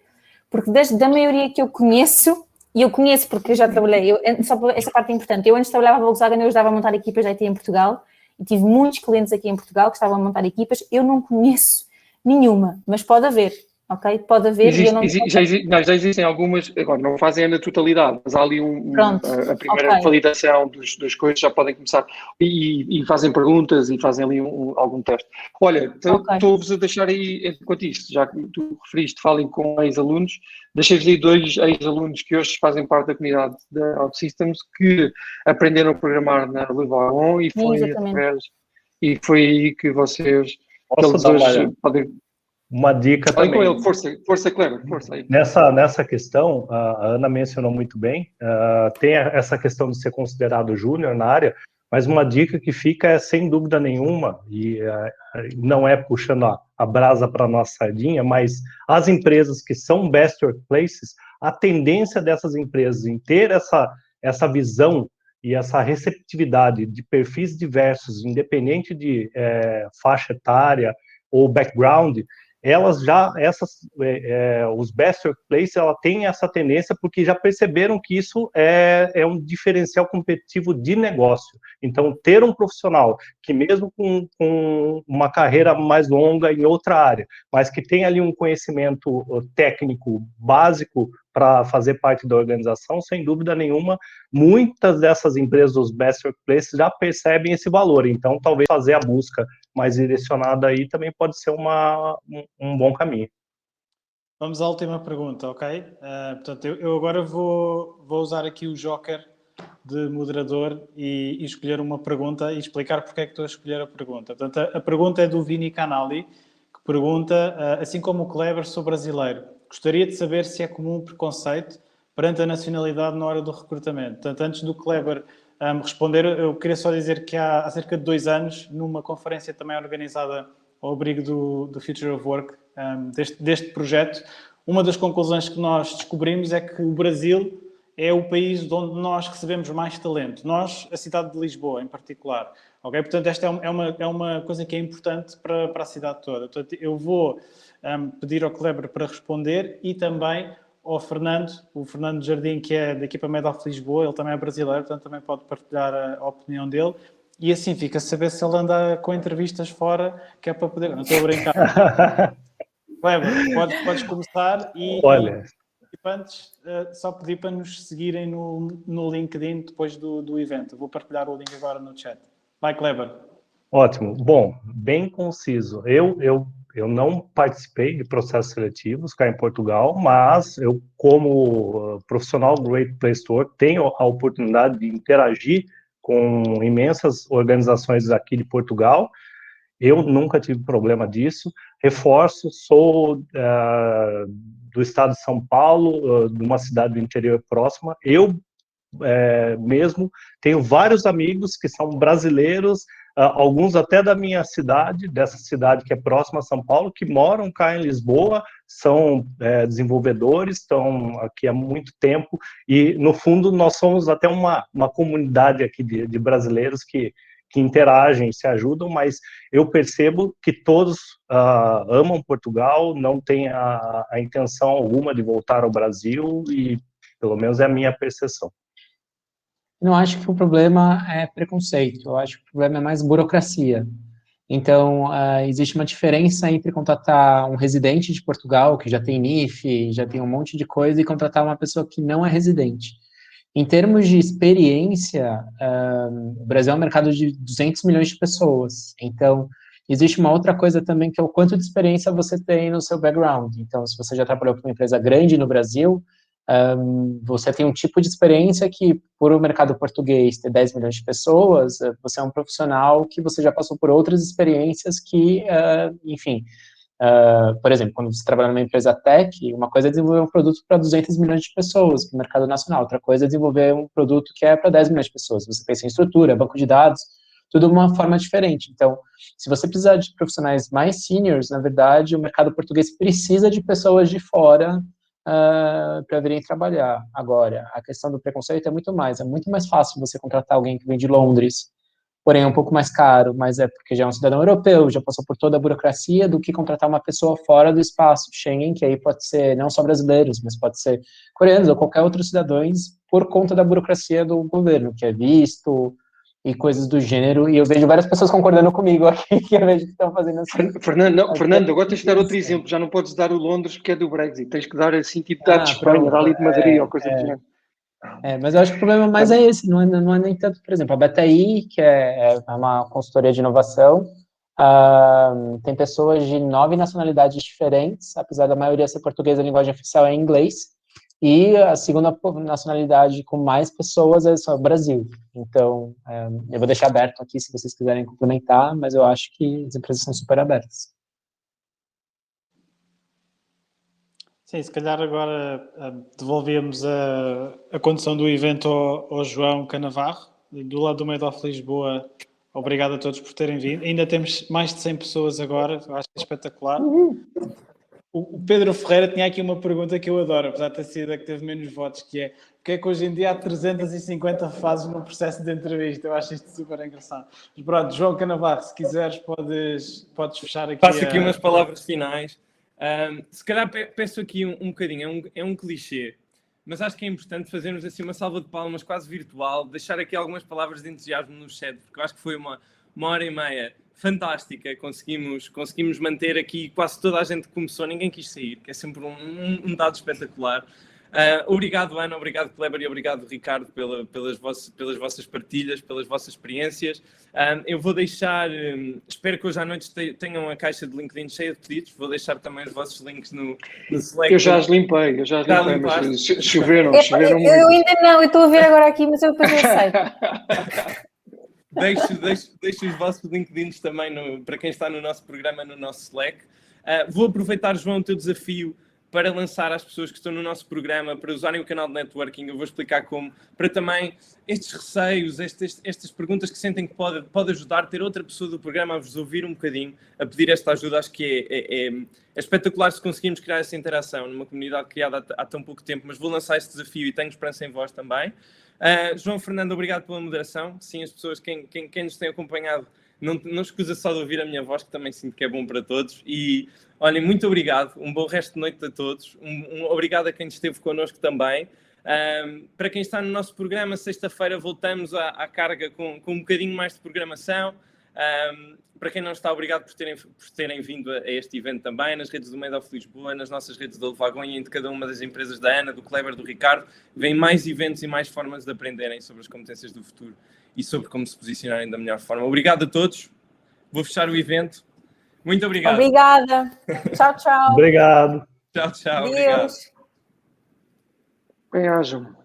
Porque da maioria que eu conheço, e eu conheço porque eu já trabalhei, só esta parte é importante, eu antes trabalhava para a Volkswagen, eu ajudava a montar equipas da IT em Portugal, e tive muitos clientes aqui em Portugal que estavam a montar equipas, eu não conheço nenhuma, mas pode haver, ok? Pode haver. Já existem algumas, agora não fazem na totalidade, mas há ali a primeira validação das coisas, já podem começar e fazem perguntas e fazem ali algum teste. Olha, estou-vos a deixar aí, enquanto isto, já que tu referiste, falem com ex-alunos, deixei-vos aí 2 ex-alunos que hoje fazem parte da comunidade da OutSystems que aprenderam a programar na Levaron e foi aí que vocês, eles hoje podem... Uma dica também. Com ele, força, Kleber, força aí. Nessa questão, a Ana mencionou muito bem, tem essa questão de ser considerado júnior na área, Mas uma dica que fica é, sem dúvida nenhuma, e não é puxando a brasa para a nossa sardinha, mas as empresas que são best workplaces, a tendência dessas empresas em ter essa visão e essa receptividade de perfis diversos, independente de faixa etária ou background, elas já, os best workplaces, ela tem essa tendência porque já perceberam que isso é um diferencial competitivo de negócio. Então, ter um profissional que mesmo com uma carreira mais longa em outra área, mas que tem ali um conhecimento técnico básico para fazer parte da organização, sem dúvida nenhuma, muitas dessas empresas, os best workplaces, já percebem esse valor. Então, talvez fazer a busca mais direcionada aí também pode ser um bom caminho. Vamos à última pergunta, ok? Portanto, eu agora vou usar aqui o joker de moderador e escolher uma pergunta e explicar porque é que estou a escolher a pergunta. Portanto, a pergunta é do Vini Canali, que pergunta, assim como o Kleber, sou brasileiro. Gostaria de saber se é comum o preconceito perante a nacionalidade na hora do recrutamento. Portanto, antes do Kleber responder, eu queria só dizer que há cerca de 2 anos, numa conferência também organizada ao abrigo do Future of Work, deste projeto, uma das conclusões que nós descobrimos é que o Brasil é o país de onde nós recebemos mais talento. Nós, a cidade de Lisboa, em particular. Okay? Portanto, esta é uma coisa que é importante para a cidade toda. Portanto, eu vou pedir ao Kleber para responder e também ao Fernando, o Fernando Jardim, que é da equipa Medoff Lisboa, ele também é brasileiro, portanto também pode partilhar a opinião dele. E assim fica a saber se ele anda com entrevistas fora, que é para poder... Não estou a brincar. Kleber, podes começar e... Olha... participantes, só pedir para nos seguirem no LinkedIn depois do evento. Vou partilhar o link agora no chat. Vai, Kleber. Ótimo. Bom, bem conciso. Eu não participei de processos seletivos cá em Portugal, mas eu, como profissional Great Place to Work, tenho a oportunidade de interagir com imensas organizações aqui de Portugal. Eu nunca tive problema disso. Reforço, sou do estado de São Paulo, de uma cidade do interior próxima. Eu mesmo tenho vários amigos que são brasileiros, alguns até da minha cidade, dessa cidade que é próxima a São Paulo, que moram cá em Lisboa, são desenvolvedores, estão aqui há muito tempo, e no fundo nós somos até uma comunidade aqui de brasileiros que interagem, se ajudam, mas eu percebo que todos amam Portugal, não têm a intenção alguma de voltar ao Brasil, e pelo menos é a minha percepção. Não acho que o problema é preconceito, eu acho que o problema é mais burocracia. Então, existe uma diferença entre contratar um residente de Portugal, que já tem NIF, já tem um monte de coisa, e contratar uma pessoa que não é residente. Em termos de experiência, o Brasil é um mercado de 200 milhões de pessoas. Então, existe uma outra coisa também, que é o quanto de experiência você tem no seu background. Então, se você já trabalhou com uma empresa grande no Brasil, você tem um tipo de experiência que, por o mercado português ter 10 milhões de pessoas, você é um profissional que você já passou por outras experiências que, enfim, por exemplo, quando você trabalha numa empresa tech, uma coisa é desenvolver um produto para 200 milhões de pessoas, para o mercado nacional, outra coisa é desenvolver um produto que é para 10 milhões de pessoas. Você pensa em estrutura, banco de dados, tudo de uma forma diferente. Então, se você precisar de profissionais mais seniors, na verdade, o mercado português precisa de pessoas de fora para virem trabalhar. Agora, a questão do preconceito é muito mais fácil você contratar alguém que vem de Londres, porém é um pouco mais caro, mas é porque já é um cidadão europeu, já passou por toda a burocracia, do que contratar uma pessoa fora do espaço Schengen, que aí pode ser não só brasileiros, mas pode ser coreanos ou qualquer outro cidadãos, por conta da burocracia do governo, que é visto e coisas do gênero, e eu vejo várias pessoas concordando comigo aqui, que eu vejo que estão fazendo assim. Fernando, agora tens de dar outro exemplo, já não podes dar o Londres porque é do Brexit, tens que dar assim, tipo, dar de Espanha, dar ali de Madrid ou coisa do género. Mas eu acho que o problema mais é esse, não é nem tanto, por exemplo, a BTI, que é uma consultoria de inovação, tem pessoas de 9 nacionalidades diferentes, apesar da maioria ser portuguesa, a linguagem oficial é inglês, e a segunda nacionalidade com mais pessoas é só o Brasil. Então, eu vou deixar aberto aqui se vocês quiserem complementar, mas eu acho que as empresas são super abertas. Sim, se calhar agora devolvíamos a condução do evento ao João Canavarro, do lado do Made of Lisboa, obrigado a todos por terem vindo. Ainda temos mais de 100 pessoas agora, eu acho que é espetacular. O Pedro Ferreira tinha aqui uma pergunta que eu adoro, apesar de ter sido a que teve menos votos, que é: porque é que hoje em dia há 350 fases no processo de entrevista? Eu acho isto super engraçado. Mas pronto, João Canavarro, se quiseres, podes fechar aqui. Passo aqui umas palavras finais. Se calhar peço aqui um bocadinho, é um clichê, mas acho que é importante fazermos assim uma salva de palmas quase virtual, deixar aqui algumas palavras de entusiasmo no chat, porque eu acho que foi uma hora e meia fantástica. Conseguimos manter aqui quase toda a gente que começou, ninguém quis sair, que é sempre um dado espetacular. Obrigado, Ana, obrigado, Kleber, e obrigado, Ricardo, pelas vossas partilhas, pelas vossas experiências. Eu vou deixar, espero que hoje à noite tenham a caixa de LinkedIn cheia de pedidos, vou deixar também os vossos links no Slack. Eu já as limpei, mas choveram muito. Eu ainda não, eu estou a ver agora aqui, mas eu depois eu sei. Deixo os vossos LinkedIns também para quem está no nosso programa, no nosso Slack. Vou aproveitar, João, o teu desafio para lançar às pessoas que estão no nosso programa para usarem o canal de networking. Eu vou explicar como, para também estes receios, estas perguntas que sentem que pode ajudar, ter outra pessoa do programa a vos ouvir um bocadinho, a pedir esta ajuda. Acho que é espetacular se conseguirmos criar essa interação numa comunidade criada há tão pouco tempo, mas vou lançar este desafio e tenho esperança em vós também. João Fernando, obrigado pela moderação. Sim, as pessoas, quem nos tem acompanhado, não escusa só de ouvir a minha voz, que também sinto que é bom para todos. E, olhem, muito obrigado. Um bom resto de noite a todos. Obrigado a quem esteve connosco também. Para quem está no nosso programa, sexta-feira voltamos à carga com um bocadinho mais de programação. Para quem não está, obrigado por terem vindo a este evento também, nas redes do Made of Lisboa, nas nossas redes da Levagonha e de cada uma das empresas da Ana, do Kleber, do Ricardo. Vêm mais eventos e mais formas de aprenderem sobre as competências do futuro e sobre como se posicionarem da melhor forma. Obrigado a todos. Vou fechar o evento. Muito obrigado. Obrigada. Tchau, tchau. Obrigado. Tchau, tchau. Adeus. Obrigado. Bem-ajam.